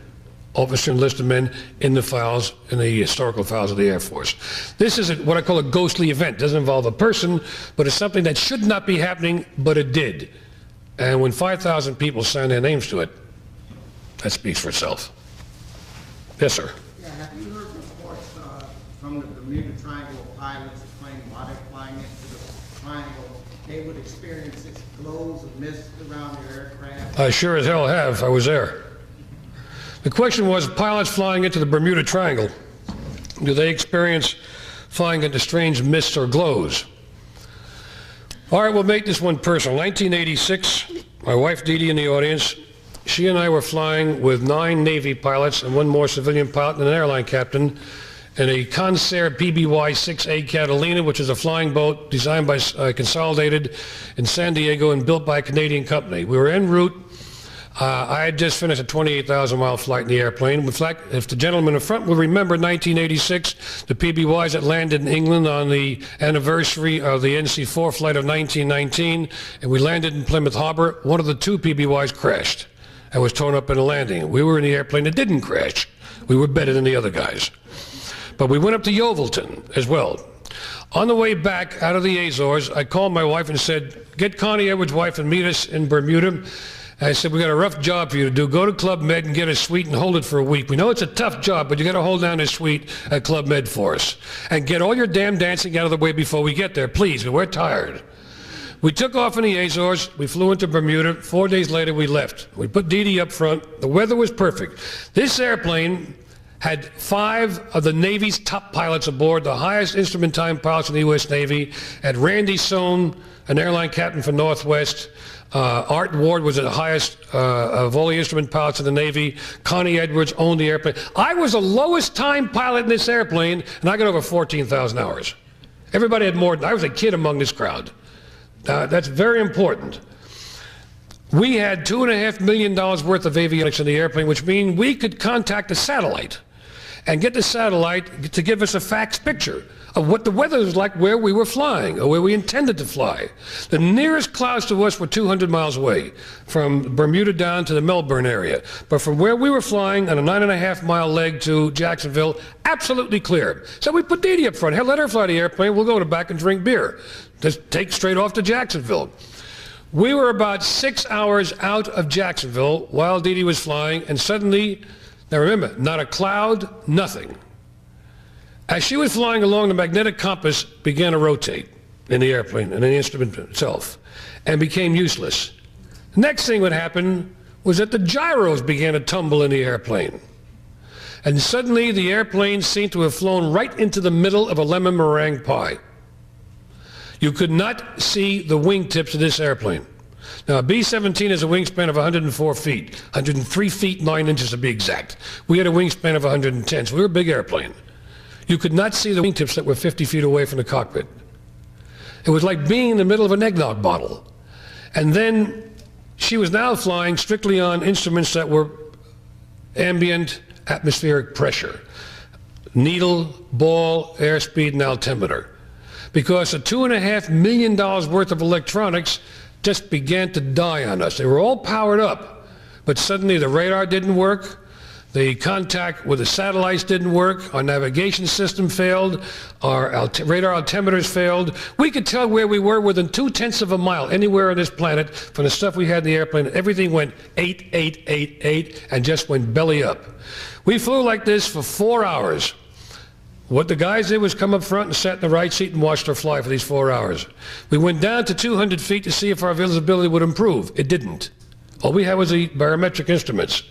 officer enlisted men, in the files, in the historical files of the Air Force. This is what I call a ghostly event. It doesn't involve a person, but it's something that should not be happening, but it did. And when 5,000 people signed their names to it, that speaks for itself. Yes, sir. Yeah, have you heard reports from the Bermuda Triangle pilots that claim while they're flying into the triangle, they would experience these glows of mist around their aircraft? I sure as hell have. I was there. The question was, pilots flying into the Bermuda Triangle, do they experience flying into strange mists or glows? All right, we'll make this one personal. 1986, my wife Dee Dee in the audience, she and I were flying with 9 Navy pilots and 1 more civilian pilot and an airline captain in a Consair PBY-6A Catalina, which is a flying boat designed by Consolidated in San Diego and built by a Canadian company. We were en route. I had just finished a 28,000-mile flight in the airplane. In fact, if the gentleman in front will remember 1986, the PBYs that landed in England on the anniversary of the NC-4 flight of 1919, and we landed in Plymouth Harbor, one of the 2 PBYs crashed and was torn up in a landing. We were in the airplane that didn't crash. We were better than the other guys. But we went up to Yeovilton as well. On the way back out of the Azores, I called my wife and said, get Connie Edwards' wife and meet us in Bermuda. I said, we got a rough job for you to do. Go to Club Med and get a suite and hold it for a week. We know it's a tough job, but you got to hold down this suite at Club Med for us. And get all your damn dancing out of the way before we get there, please, because we're tired. We took off in the Azores. We flew into Bermuda. 4 days later, we left. We put Dee Dee up front. The weather was perfect. This airplane had 5 of the Navy's top pilots aboard, the highest instrument time pilots in the U.S. Navy. Had Randy Sohn, an airline captain for Northwest. Art Ward was the highest of all the instrument pilots in the Navy. Connie Edwards owned the airplane. I was the lowest time pilot in this airplane, and I got over 14,000 hours. Everybody had more. I was a kid among this crowd. That's very important. We had $2.5 million worth of avionics in the airplane, which means we could contact a satellite and get the satellite to give us a fax picture of what the weather was like where we were flying or where we intended to fly. The nearest clouds to us were 200 miles away, from Bermuda down to the Melbourne area. But from where we were flying on a 9.5-mile leg to Jacksonville, absolutely clear. So we put Dee Dee up front. Hell, let her fly the airplane. We'll go to the back and drink beer. Just take straight off to Jacksonville. We were about 6 hours out of Jacksonville while Dee Dee was flying, and suddenly, now remember, not a cloud, nothing. As she was flying along, the magnetic compass began to rotate. in the airplane and in the instrument itself, and became useless. The next thing that happened was that the gyros began to tumble in the airplane. And suddenly the airplane seemed to have flown right into the middle of a lemon meringue pie. You could not see the wingtips of this airplane. Now, a B-17 has a wingspan of 104 feet, 103 feet 9 inches to be exact. We had a wingspan of 110, so we were a big airplane. You could not see the wingtips that were 50 feet away from the cockpit. It was like being in the middle of an eggnog bottle. And then she was now flying strictly on instruments that were ambient atmospheric pressure, needle, ball, airspeed, and altimeter. Because the $2.5 million worth of electronics just began to die on us. They were all powered up, but suddenly the radar didn't work, the contact with the satellites didn't work, our navigation system failed, our radar altimeters failed. We could tell where we were within 0.2 of a mile anywhere on this planet from the stuff we had in the airplane. Everything went 8, 8, 8, 8, and just went belly up. We flew like this for 4 hours. What the guys did was come up front and sat in the right seat and watched her fly for these 4 hours. We went down to 200 feet to see if our visibility would improve. It didn't. All we had was the barometric instruments.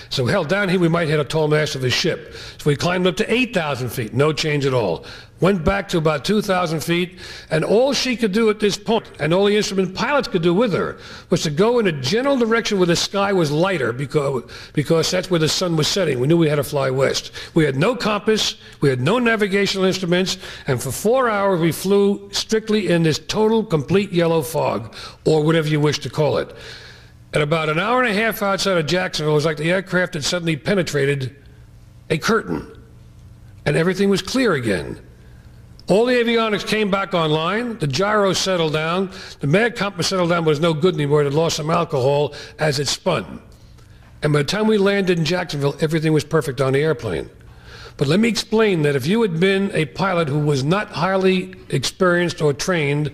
So hell, down here we might hit a tall mast of his ship. So we climbed up to 8,000 feet, no change at all. Went back to about 2,000 feet, and all she could do at this point, and all the instrument pilots could do with her, was to go in a general direction where the sky was lighter, because that's where the sun was setting. We knew we had to fly west. We had no compass, we had no navigational instruments, and for 4 hours we flew strictly in this total, complete yellow fog, or whatever you wish to call it. At about an hour and a half outside of Jacksonville, it was like the aircraft had suddenly penetrated a curtain, and everything was clear again. All the avionics came back online, the gyros settled down, the mag compass settled down, but was no good anymore. It had lost some alcohol as it spun. And by the time we landed in Jacksonville, everything was perfect on the airplane. But let me explain that if you had been a pilot who was not highly experienced or trained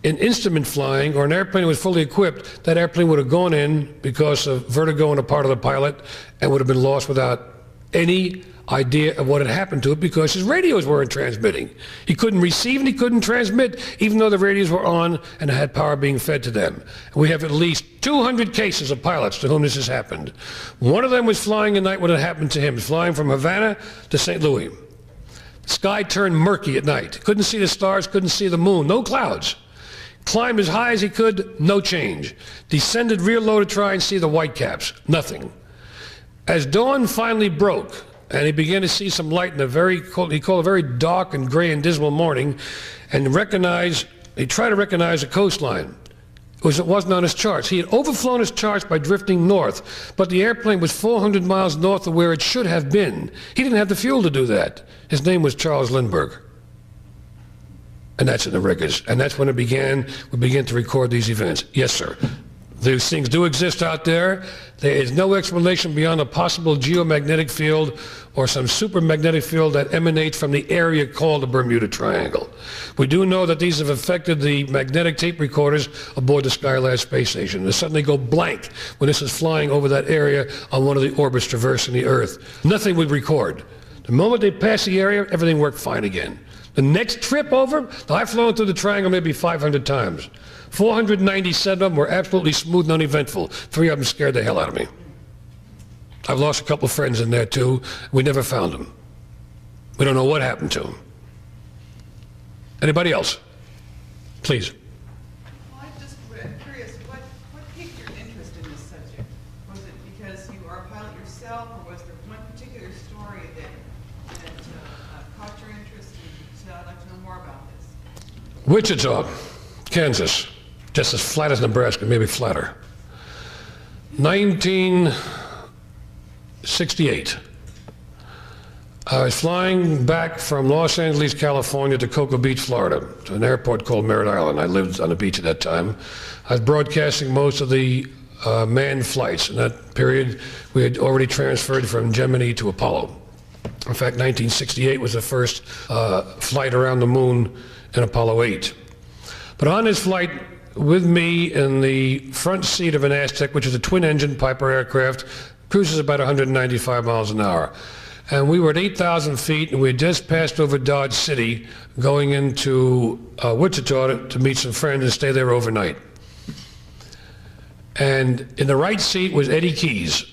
in instrument flying, or an airplane that was fully equipped, that airplane would have gone in because of vertigo on the part of the pilot and would have been lost without any idea of what had happened to it, because his radios weren't transmitting. He couldn't receive and he couldn't transmit, even though the radios were on and had power being fed to them. And we have at least 200 cases of pilots to whom this has happened. One of them was flying at night when it happened to him. He was flying from Havana to St. Louis. The sky turned murky at night. Couldn't see the stars, couldn't see the moon, no clouds. Climbed as high as he could, no change. Descended real low to try and see the white caps, nothing. As dawn finally broke, and he began to see some light in a he called a very dark and gray and dismal morning, and he tried to recognize the coastline. It wasn't on his charts. He had overflown his charts by drifting north, but the airplane was 400 miles north of where it should have been. He didn't have the fuel to do that. His name was Charles Lindbergh. And that's in the records. And that's when we began to record these events. Yes, sir. These things do exist out there. There is no explanation beyond a possible geomagnetic field or some supermagnetic field that emanates from the area called the Bermuda Triangle. We do know that these have affected the magnetic tape recorders aboard the Skylab space station. They suddenly go blank when this is flying over that area on one of the orbits traversing the Earth. Nothing would record. The moment they pass the area, everything worked fine again. The next trip over, I've flown through the triangle maybe 500 times. 497 of them were absolutely smooth and uneventful. 3 of them scared the hell out of me. I've lost a couple of friends in there too. We never found them. We don't know what happened to them. Anybody else? Please. Well, I'm just curious, what piqued your interest in this subject? Was it because you are a pilot yourself, or was there one particular story that caught your interest, and I'd like to know more about this? Wichita, Kansas, just as flat as Nebraska, maybe flatter. 1968. I was flying back from Los Angeles, California to Cocoa Beach, Florida, to an airport called Merritt Island. I lived on the beach at that time. I was broadcasting most of the manned flights. In that period, we had already transferred from Gemini to Apollo. In fact, 1968 was the first flight around the moon in Apollo 8. But on this flight, with me in the front seat of an Aztec, which is a twin-engine Piper aircraft, cruises about 195 miles an hour. And we were at 8,000 feet, and we had just passed over Dodge City, going into Wichita to meet some friends and stay there overnight. And in the right seat was Eddie Keyes,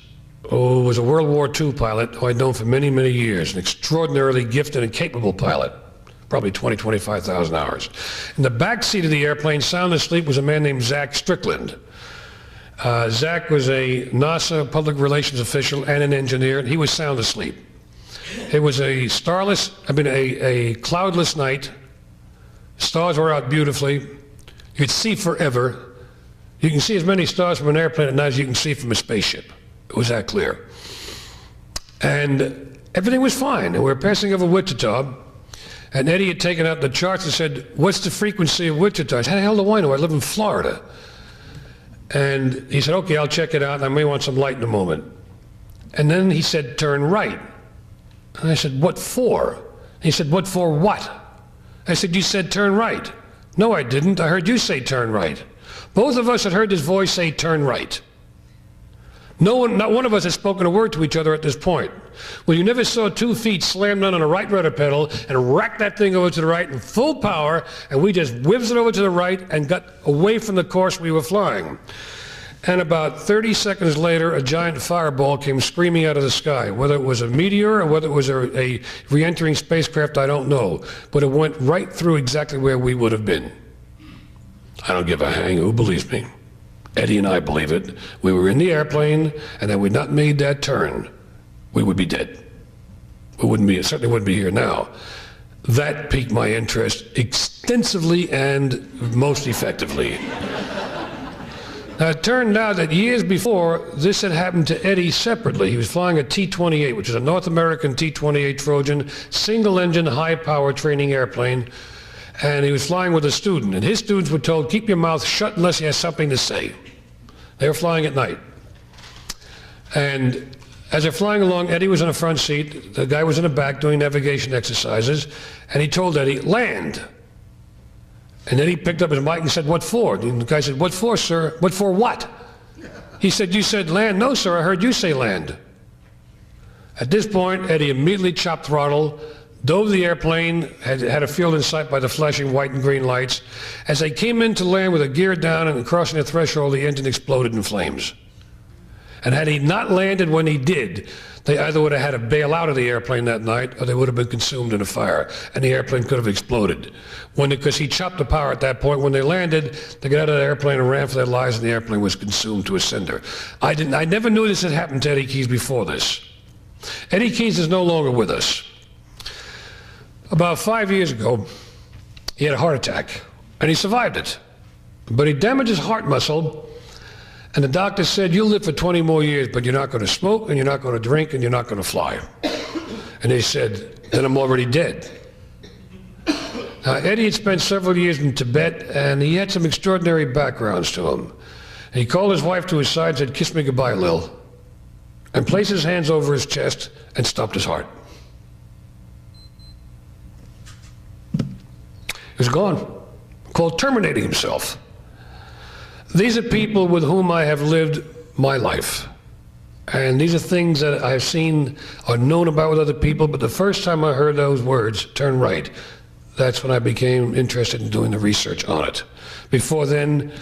who was a World War II pilot who I'd known for many, many years, an extraordinarily gifted and capable pilot, probably 20, 25,000 hours. In the back seat of the airplane, sound asleep, was a man named Zach Strickland. Zach was a NASA public relations official and an engineer, and he was sound asleep. It was a cloudless night. Stars were out beautifully. You could see forever. You can see as many stars from an airplane at night as you can see from a spaceship. It was that clear. And everything was fine. And we were passing over Wichita, and Eddie had taken out the charts and said, "What's the frequency of Wichita?" I said, "How the hell do I know? I live in Florida." And he said, "Okay, I'll check it out, and I may want some light in a moment." And then he said, "Turn right." And I said, "What for?" He said, "What for what?" I said, "You said turn right." "No, I didn't. I heard you say turn right." Both of us had heard his voice say turn right. Not one of us had spoken a word to each other at this point. Well, you never saw 2 feet slam down on a right rudder pedal and rack that thing over to the right in full power, and we just whizzed it over to the right and got away from the course we were flying. And about 30 seconds later, a giant fireball came screaming out of the sky. Whether it was a meteor or whether it was a re-entering spacecraft, I don't know. But it went right through exactly where we would have been. I don't give a hang who believes me. Eddie and I believe it. We were in the airplane, and had we not made that turn, we would be dead. Certainly wouldn't be here now. That piqued my interest extensively and most effectively. Now, it turned out that years before, this had happened to Eddie separately. He was flying a T-28, which is a North American T-28 Trojan, single-engine, high-power training airplane, and he was flying with a student. And his students were told, "Keep your mouth shut unless you have something to say." They were flying at night. And as they're flying along, Eddie was in the front seat, the guy was in the back doing navigation exercises, and he told Eddie, "Land." And then he picked up his mic and said, "What for?" And the guy said, "What for, sir?" "What for what?" He said, "You said land." "No, sir, I heard you say land." At this point, Eddie immediately chopped throttle, dove the airplane, had a field in sight by the flashing white and green lights. As they came in to land with a gear down and crossing the threshold, the engine exploded in flames. And had he not landed when he did, they either would have had to bail out of the airplane that night, or they would have been consumed in a fire, and the airplane could have exploded. Because he chopped the power at that point. When they landed, they got out of the airplane and ran for their lives, and the airplane was consumed to a cinder. I never knew this had happened to Eddie Keyes before this. Eddie Keyes is no longer with us. About 5 years ago, he had a heart attack, and he survived it. But he damaged his heart muscle, and the doctor said, "You'll live for 20 more years, but you're not going to smoke, and you're not going to drink, and you're not going to fly." And they said, "Then I'm already dead." Now, Eddie had spent several years in Tibet, and he had some extraordinary backgrounds to him. And he called his wife to his side and said, "Kiss me goodbye, Lil," and placed his hands over his chest and stopped his heart. He was gone, called terminating himself. These are people with whom I have lived my life. And these are things that I've seen or known about with other people, but the first time I heard those words, turn right, that's when I became interested in doing the research on it. Before then,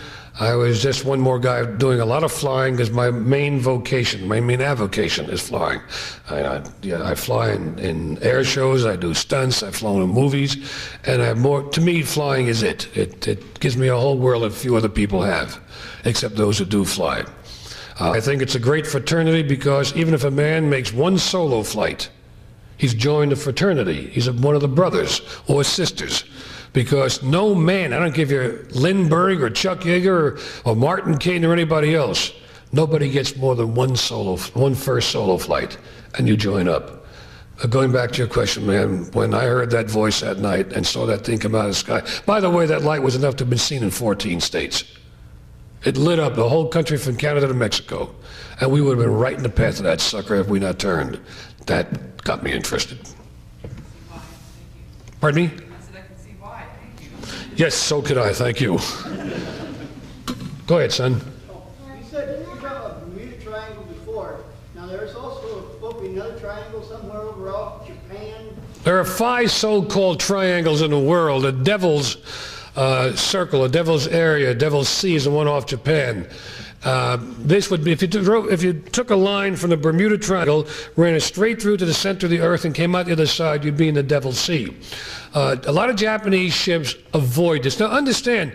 I was just one more guy doing a lot of flying because my main vocation, my main avocation is flying. I fly in air shows, I do stunts, I've flown in movies, and to me, flying is it. It gives me a whole world that few other people have, except those who do fly. I think it's a great fraternity because even if a man makes one solo flight, he's joined a fraternity. He's one of the brothers or sisters. Because no man, I don't give you Lindbergh or Chuck Yeager or Martin Kane or anybody else, nobody gets more than one first solo flight, and you join up. Going back to your question, man, when I heard that voice that night and saw that thing come out of the sky, by the way, that light was enough to have been seen in 14 states. It lit up the whole country from Canada to Mexico, and we would have been right in the path of that sucker if we not turned. That got me interested. Pardon me? Yes, so could I. Thank you. Go ahead, son. You said you brought up the Bermuda Triangle before. Now, there's also a book in another triangle somewhere over off Japan? There are 5 so-called triangles in the world. The Devil's Circle, the Devil's Area, Devil's Sea is the one off Japan. This would be, if you took a line from the Bermuda Triangle, ran it straight through to the center of the earth and came out the other side, you'd be in the Devil's Sea. A lot of Japanese ships avoid this. Now understand,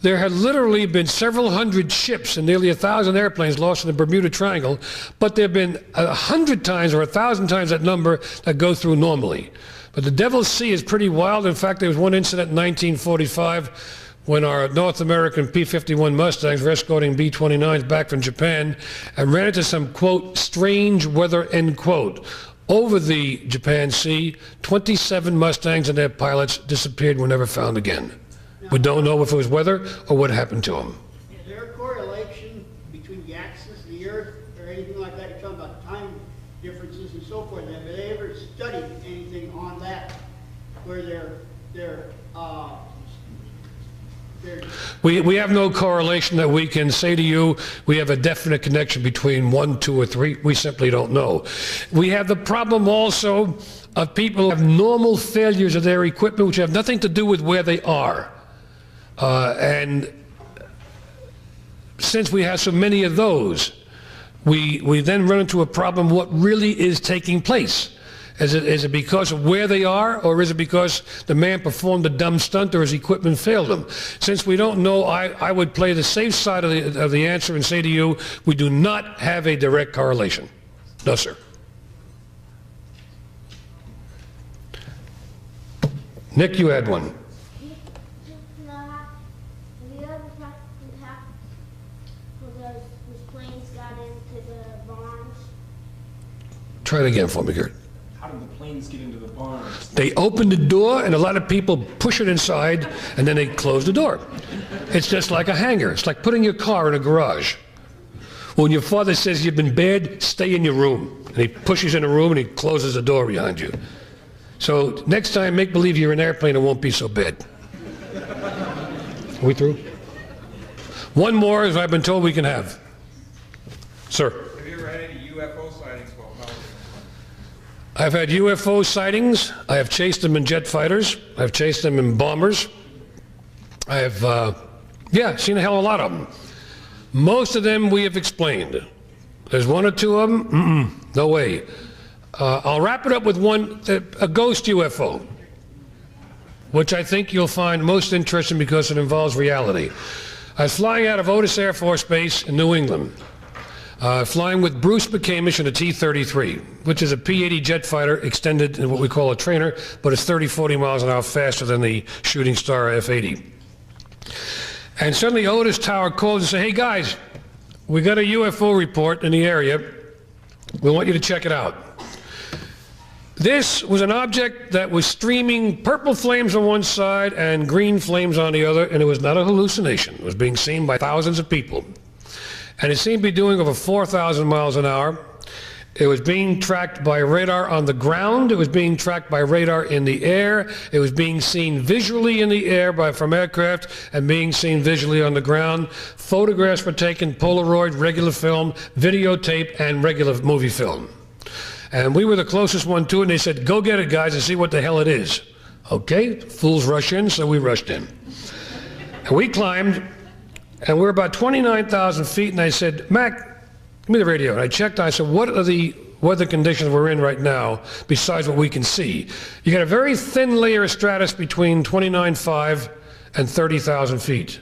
there had literally been several hundred ships and nearly 1,000 airplanes lost in the Bermuda Triangle, but there have been 100 times or 1,000 times that number that go through normally. But the Devil's Sea is pretty wild. In fact, there was one incident in 1945 when our North American P-51 Mustangs were escorting B-29s back from Japan and ran into some, quote, strange weather, end quote. Over the Japan Sea, 27 Mustangs and their pilots disappeared and were never found again. We don't know if it was weather or what happened to them. Is there a correlation between the axis of the Earth or anything like that? You're talking about time differences and so forth. Have they ever studied anything on that where we have no correlation that we can say to you we have a definite connection between 1, 2, or 3. We simply don't know. We have the problem also of people who have normal failures of their equipment which have nothing to do with where they are. And since we have so many of those, we then run into a problem of what really is taking place. Is it because of where they are, or is it because the man performed a dumb stunt or his equipment failed him? Since we don't know, I would play the safe side of the answer and say to you, we do not have a direct correlation. No, sir. Nick, you had one. Have you ever happened where those planes got into the barns? Try it again for me, Gert. How did the planes get into the barns? They open the door and a lot of people push it inside and then they close the door. It's just like a hangar. It's like putting your car in a garage. When your father says you've been bad, stay in your room. And he pushes in a room and he closes the door behind you. So next time, make believe you're in an airplane, it won't be so bad. Are we through? One more, as I've been told we can have. Sir. Have you ever had any UFO sightings while piloting? I've had UFO sightings. I have chased them in jet fighters. I've chased them in bombers. I have, seen a hell of a lot of them. Most of them we have explained. There's 1 or 2 of them, no way. I'll wrap it up with one, a ghost UFO, which I think you'll find most interesting because it involves reality. I was flying out of Otis Air Force Base in New England, flying with Bruce McCamish in a T-33, which is a P-80 jet fighter extended in what we call a trainer, but it's 30, 40 miles an hour faster than the Shooting Star F-80. And suddenly Otis Tower called and said, hey guys, we got a UFO report in the area. We want you to check it out. This was an object that was streaming purple flames on one side and green flames on the other, and it was not a hallucination. It was being seen by thousands of people. And it seemed to be doing over 4,000 miles an hour. It was being tracked by radar on the ground. It was being tracked by radar in the air. It was being seen visually in the air from aircraft and being seen visually on the ground. Photographs were taken, Polaroid, regular film, videotape, and regular movie film. And we were the closest one to it, and they said, go get it, guys, and see what the hell it is. Okay, fools rush in, so we rushed in. And we climbed, and we were about 29,000 feet, and I said, Mac, give me the radio. And I checked, I said, what are the weather conditions we're in right now, besides what we can see? You got a very thin layer of stratus between 29.5 and 30,000 feet.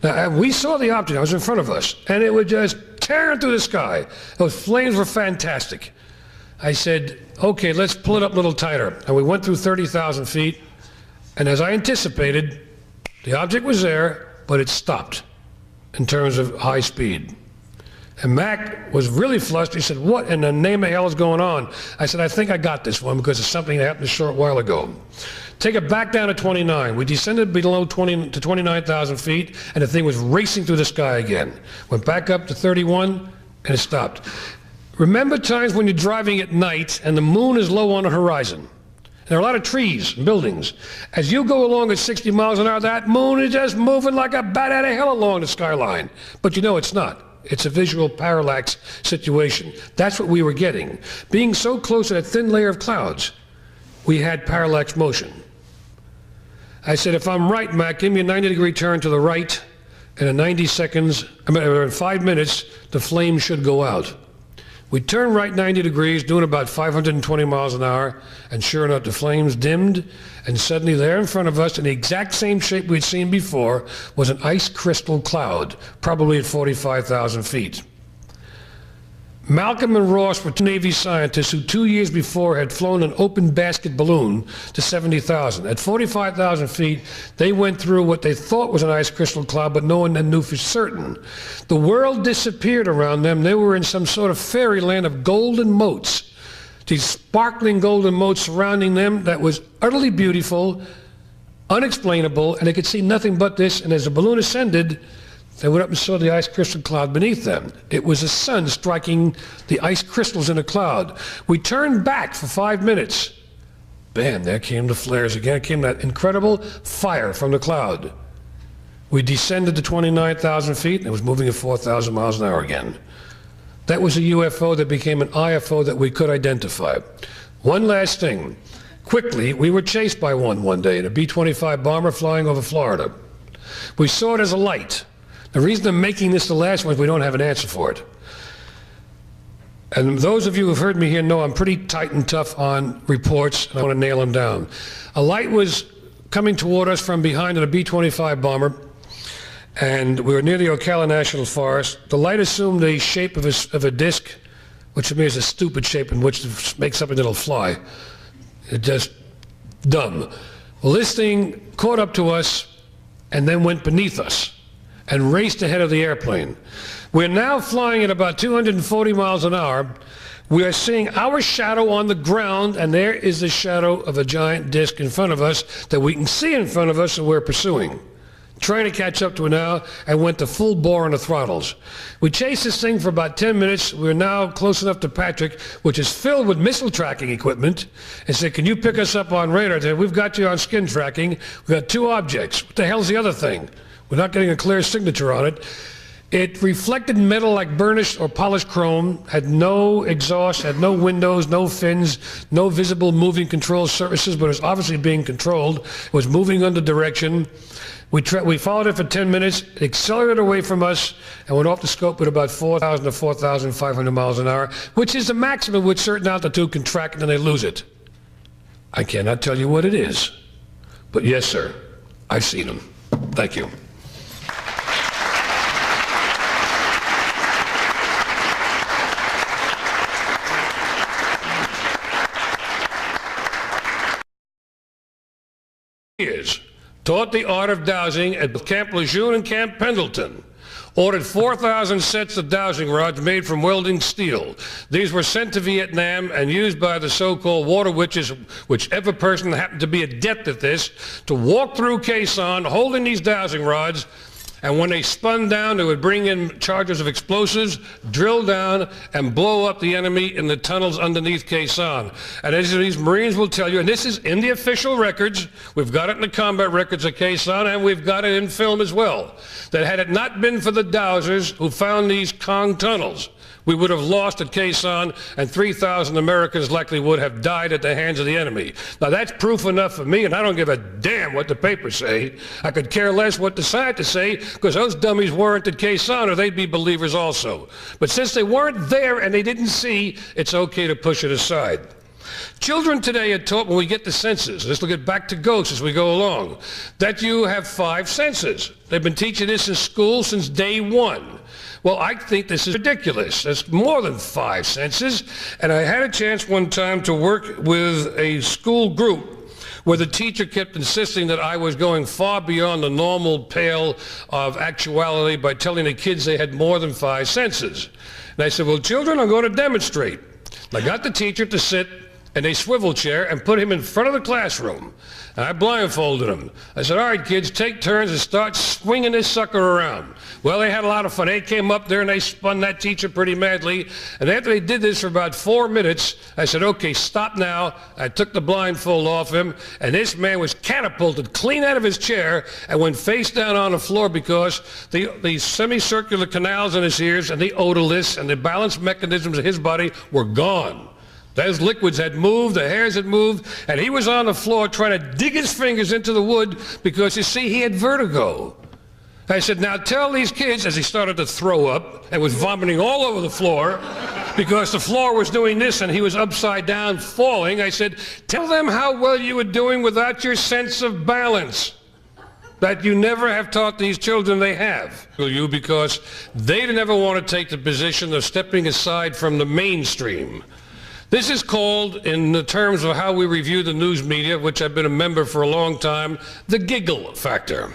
Now, we saw the object, it was in front of us, and it was just tearing through the sky. Those flames were fantastic. I said, okay, let's pull it up a little tighter. And we went through 30,000 feet, and as I anticipated, the object was there, but it stopped in terms of high speed. And Mac was really flushed. He said, what in the name of hell is going on? I said, I think I got this one because it's something that happened a short while ago. Take it back down to 29. We descended below 20 to 29,000 feet, and the thing was racing through the sky again. Went back up to 31, and it stopped. Remember times when you're driving at night and the moon is low on the horizon. There are a lot of trees and buildings. As you go along at 60 miles an hour, that moon is just moving like a bat out of hell along the skyline. But you know it's not. It's a visual parallax situation. That's what we were getting. Being so close to that thin layer of clouds, we had parallax motion. I said, if I'm right, Mac, give me a 90-degree turn to the right, and in 90 seconds, in 5 minutes, the flame should go out. We turned right 90 degrees, doing about 520 miles an hour, and sure enough, the flames dimmed, and suddenly there in front of us, in the exact same shape we'd seen before, was an ice crystal cloud, probably at 45,000 feet. Malcolm and Ross were two Navy scientists who 2 years before had flown an open basket balloon to 70,000. At 45,000 feet, they went through what they thought was an ice crystal cloud, but no one then knew for certain. The world disappeared around them. They were in some sort of fairyland of golden motes, these sparkling golden motes surrounding them that was utterly beautiful, unexplainable, and they could see nothing but this. And as the balloon ascended, they went up and saw the ice crystal cloud beneath them. It was the sun striking the ice crystals in a cloud. We turned back for 5 minutes. Bam, there came the flares again. Came that incredible fire from the cloud. We descended to 29,000 feet, and it was moving at 4,000 miles an hour again. That was a UFO that became an IFO that we could identify. One last thing. Quickly, we were chased by one day in a B-25 bomber flying over Florida. We saw it as a light. The reason I'm making this the last one is we don't have an answer for it. And those of you who've heard me here know I'm pretty tight and tough on reports, and I want to nail them down. A light was coming toward us from behind in a B-25 bomber, and we were near the Ocala National Forest. The light assumed the shape of a disc, which to me is a stupid shape in which to make something that'll fly. It's just dumb. Well, this thing caught up to us and then went beneath us and raced ahead of the airplane. We're now flying at about 240 miles an hour. We are seeing our shadow on the ground, and there is the shadow of a giant disc in front of us that we can see in front of us and we're pursuing. Trying to catch up to it now, and went to full bore on the throttles. We chased this thing for about 10 minutes. We're now close enough to Patrick, which is filled with missile tracking equipment, and said, can you pick us up on radar? I said, we've got you on skin tracking. We've got 2 objects. What the hell's the other thing? We're not getting a clear signature on it. It reflected metal like burnished or polished chrome, had no exhaust, had no windows, no fins, no visible moving control surfaces, but it was obviously being controlled. It was moving under direction. We followed it for 10 minutes, it accelerated away from us, and went off the scope at about 4,000 to 4,500 miles an hour, which is the maximum which certain altitude can track, and then they lose it. I cannot tell you what it is, but yes, sir, I've seen them. Thank you. Years, taught the art of dowsing at Camp Lejeune and Camp Pendleton. Ordered 4,000 sets of dowsing rods made from welding steel. These were sent to Vietnam and used by the so-called water witches, whichever person happened to be adept at this, to walk through Khe Sanh holding these dowsing rods. And when they spun down, they would bring in charges of explosives, drill down, and blow up the enemy in the tunnels underneath Khe Sanh. And as these Marines will tell you, and this is in the official records, we've got it in the combat records of Khe Sanh, and we've got it in film as well, that had it not been for the dowsers who found these Kong tunnels, we would have lost at Khe Sanh, and 3,000 Americans likely would have died at the hands of the enemy. Now that's proof enough for me, and I don't give a damn what the papers say. I could care less what the scientists say, because those dummies weren't at Khe Sanh, or they'd be believers also. But since they weren't there and they didn't see, it's okay to push it aside. Children today are taught, when we get the senses, let's look at back to ghosts as we go along, that you have 5 senses. They've been teaching this in school since day 1. Well, I think this is ridiculous. There's more than 5 senses. And I had a chance one time to work with a school group where the teacher kept insisting that I was going far beyond the normal pale of actuality by telling the kids they had more than 5 senses. And I said, well, children, I'm going to demonstrate. And I got the teacher to sit in a swivel chair and put him in front of the classroom. And I blindfolded him. I said, all right, kids, take turns and start swinging this sucker around. Well, they had a lot of fun. They came up there and they spun that teacher pretty madly. And after they did this for about 4 minutes, I said, okay, stop now. I took the blindfold off him, and this man was catapulted clean out of his chair and went face down on the floor because the semicircular canals in his ears and the odorless and the balance mechanisms of his body were gone. Those liquids had moved, the hairs had moved, and he was on the floor trying to dig his fingers into the wood because, you see, he had vertigo. I said, now tell these kids, as he started to throw up and was vomiting all over the floor because the floor was doing this and he was upside down falling, I said, tell them how well you were doing without your sense of balance that you never have taught these children they have. Because they never want to take the position of stepping aside from the mainstream. This is called, in the terms of how we review the news media, which I've been a member for a long time, the giggle factor.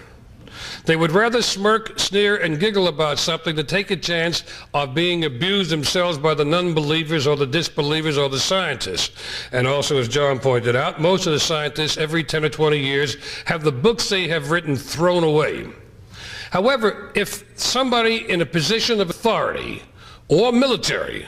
They would rather smirk, sneer, and giggle about something than take a chance of being abused themselves by the non-believers or the disbelievers or the scientists. And also, as John pointed out, most of the scientists every 10 or 20 years have the books they have written thrown away. However, if somebody in a position of authority or military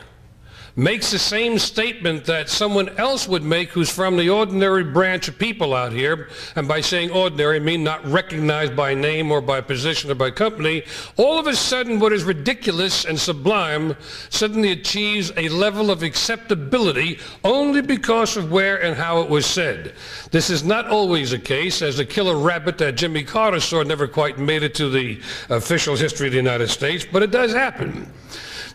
makes the same statement that someone else would make who's from the ordinary branch of people out here, and by saying ordinary I mean not recognized by name or by position or by company, all of a sudden what is ridiculous and sublime suddenly achieves a level of acceptability only because of where and how it was said. This is not always the case, as the killer rabbit that Jimmy Carter saw never quite made it to the official history of the United States, but it does happen.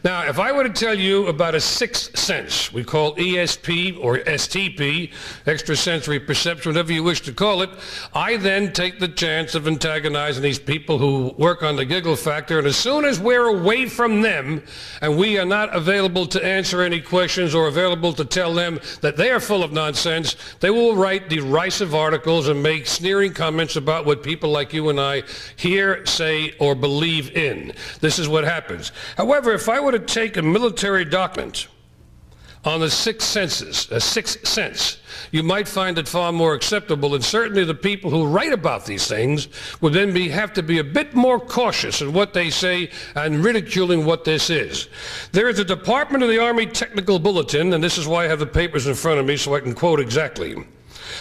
Now, if I were to tell you about a sixth sense, we call ESP or STP, extrasensory perception, whatever you wish to call it, I then take the chance of antagonizing these people who work on the giggle factor, and as soon as we're away from them and we are not available to answer any questions or available to tell them that they are full of nonsense, they will write derisive articles and make sneering comments about what people like you and I hear, say, or believe in. This is what happens. However, if I were to take a military document on the sixth sense, you might find it far more acceptable, and certainly the people who write about these things would then have to be a bit more cautious in what they say and ridiculing what this is. There is a Department of the Army Technical Bulletin, and this is why I have the papers in front of me so I can quote exactly.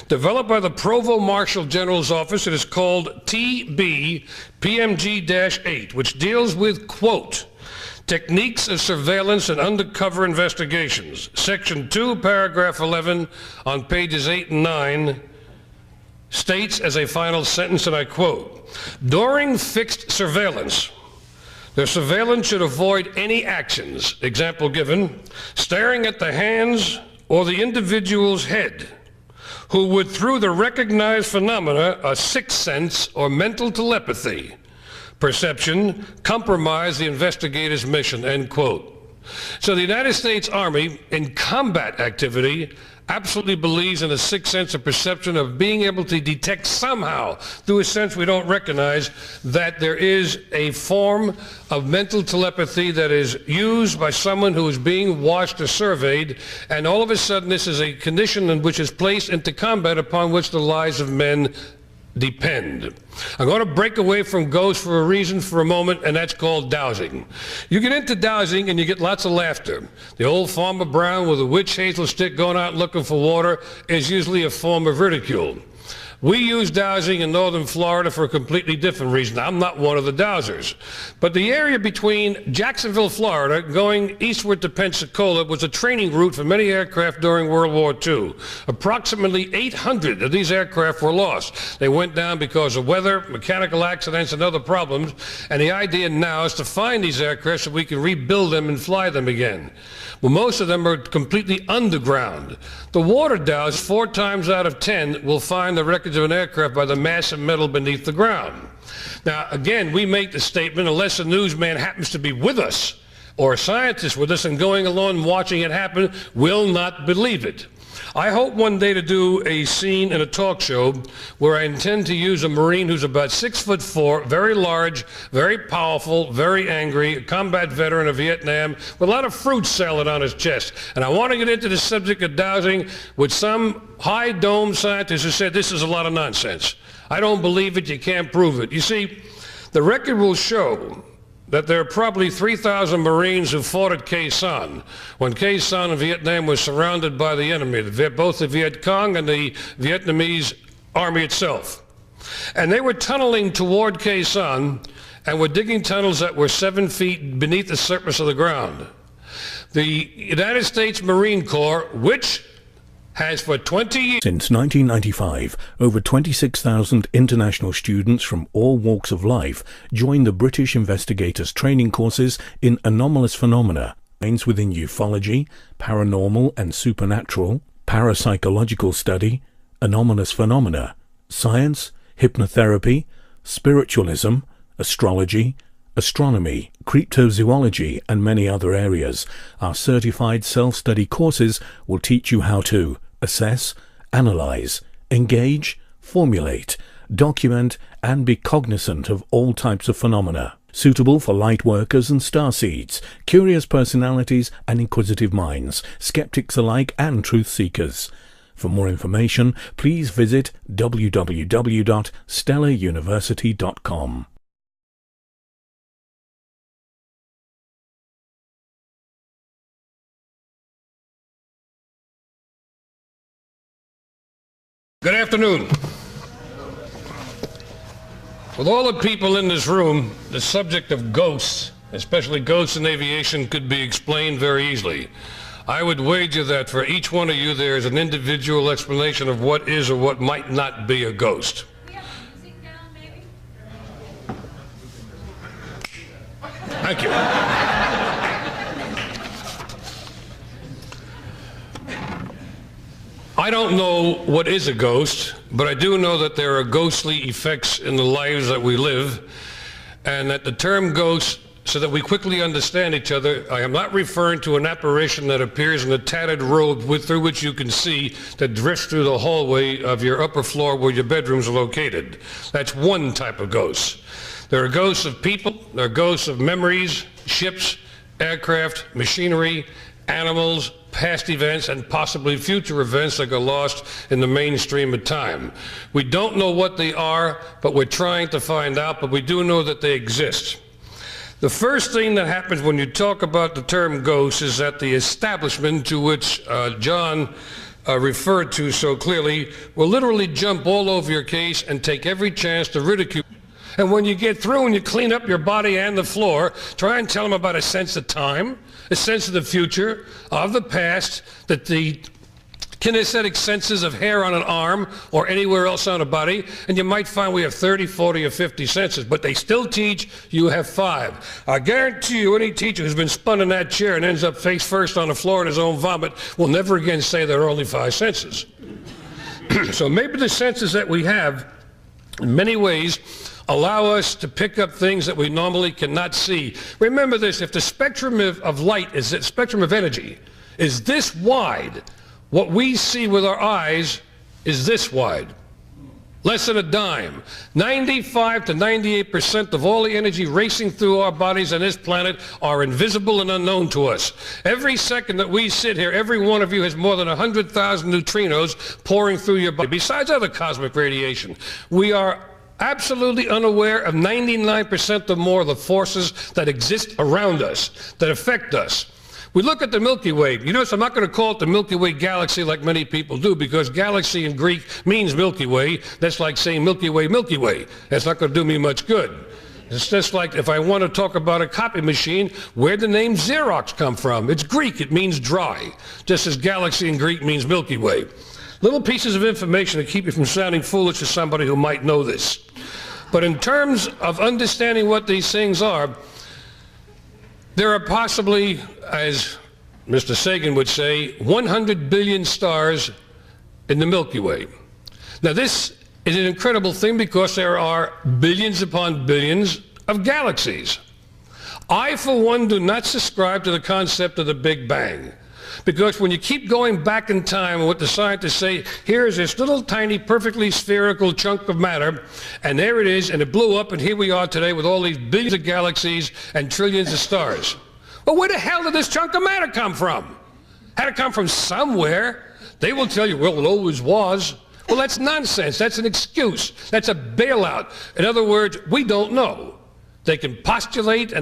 Developed by the Provost Marshal General's Office, it is called TB PMG-8, which deals with, quote, Techniques of Surveillance and Undercover Investigations. Section 2, paragraph 11, on pages 8 and 9, states as a final sentence, and I quote, during fixed surveillance, the surveillance should avoid any actions, example given, staring at the hands or the individual's head, who would, through the recognized phenomena, a sixth sense or mental telepathy, perception, compromise the investigator's mission, end quote. So the United States Army, in combat activity, absolutely believes in a sixth sense of perception of being able to detect somehow, through a sense we don't recognize, that there is a form of mental telepathy that is used by someone who is being watched or surveyed, and all of a sudden this is a condition in which is placed into combat upon which the lives of men depend. I'm going to break away from ghosts for a reason for a moment, and that's called dowsing. You get into dowsing and you get lots of laughter. The old Farmer Brown with a witch hazel stick going out looking for water is usually a form of ridicule. We use dowsing in northern Florida for a completely different reason. I'm not one of the dowsers. But the area between Jacksonville, Florida, going eastward to Pensacola was a training route for many aircraft during World War II. Approximately 800 of these aircraft were lost. They went down because of weather, mechanical accidents, and other problems. And the idea now is to find these aircraft so we can rebuild them and fly them again. Well, most of them are completely underground. The water dowsers, 4 times out of 10, will find the wreckage of an aircraft by the mass of metal beneath the ground. Now, again, we make the statement, unless a newsman happens to be with us or scientists with us and going along and watching it happen will not believe it. I hope one day to do a scene in a talk show where I intend to use a Marine who's about 6'4", very large, very powerful, very angry, a combat veteran of Vietnam, with a lot of fruit salad on his chest. And I want to get into the subject of dowsing with some high dome scientists who said this is a lot of nonsense. I don't believe it, you can't prove it. You see, the record will show that there are probably 3,000 Marines who fought at Khe Sanh when Khe Sanh in Vietnam was surrounded by the enemy, both the Viet Cong and the Vietnamese army itself. And they were tunneling toward Khe Sanh and were digging tunnels that were 7 feet beneath the surface of the ground. The United States Marine Corps, which has for 20 years... Since 1995, over 26,000 international students from all walks of life joined the British investigators' training courses in anomalous phenomena, within ufology, paranormal and supernatural, parapsychological study, anomalous phenomena, science, hypnotherapy, spiritualism, astrology, astronomy, cryptozoology, and many other areas. Our certified self-study courses will teach you how to assess, analyze, engage, formulate, document, and be cognizant of all types of phenomena, suitable for light workers and starseeds, curious personalities and inquisitive minds, skeptics alike and truth seekers. For more information, please visit www.stellaruniversity.com. Good afternoon. With all the people in this room, the subject of ghosts, especially ghosts in aviation, could be explained very easily. I would wager that for each one of you there is an individual explanation of what is or what might not be a ghost. We have music down, maybe? Thank you. I don't know what is a ghost, but I do know that there are ghostly effects in the lives that we live, and that the term ghost, so that we quickly understand each other, I am not referring to an apparition that appears in a tattered robe through which you can see that drifts through the hallway of your upper floor where your bedrooms are located. That's one type of ghost. There are ghosts of people, there are ghosts of memories, ships, aircraft, machinery, animals, past events, and possibly future events that got lost in the mainstream of time. We don't know what they are, but we're trying to find out, but we do know that they exist. The first thing that happens when you talk about the term ghost is that the establishment to which John referred to so clearly will literally jump all over your case and take every chance to ridicule. And when you get through and you clean up your body and the floor, try and tell them about a sense of time, a sense of the future, of the past, that the kinesthetic senses of hair on an arm or anywhere else on a body, and you might find we have 30, 40, or 50 senses, but they still teach you have 5. I guarantee you any teacher who's been spun in that chair and ends up face first on the floor in his own vomit will never again say there are only 5 senses. So maybe the senses that we have, in many ways, allow us to pick up things that we normally cannot see. Remember this, if the spectrum of light, is the spectrum of energy, is this wide, what we see with our eyes is this wide. Less than a dime. 95 to 98% of all the energy racing through our bodies on this planet are invisible and unknown to us. Every second that we sit here, every one of you has more than 100,000 neutrinos pouring through your body, besides other cosmic radiation. We are absolutely unaware of 99% or more of the forces that exist around us, that affect us. We look at the Milky Way. You notice I'm not going to call it the Milky Way galaxy like many people do, because galaxy in Greek means Milky Way. That's like saying Milky Way, Milky Way. That's not going to do me much good. It's just like if I want to talk about a copy machine, where'd the name Xerox come from? It's Greek. It means dry, just as galaxy in Greek means Milky Way. Little pieces of information to keep you from sounding foolish to somebody who might know this. But in terms of understanding what these things are, there are possibly, as Mr. Sagan would say, 100 billion stars in the Milky Way. Now this is an incredible thing because there are billions upon billions of galaxies. I, for one, do not subscribe to the concept of the Big Bang. Because when you keep going back in time, what the scientists say, here's this little tiny, perfectly spherical chunk of matter, and there it is, and it blew up, and here we are today with all these billions of galaxies and trillions of stars. Well, where the hell did this chunk of matter come from? Had to come from somewhere. They will tell you, well, it always was. Well, that's nonsense. That's an excuse. That's a bailout. In other words, we don't know. They can postulate and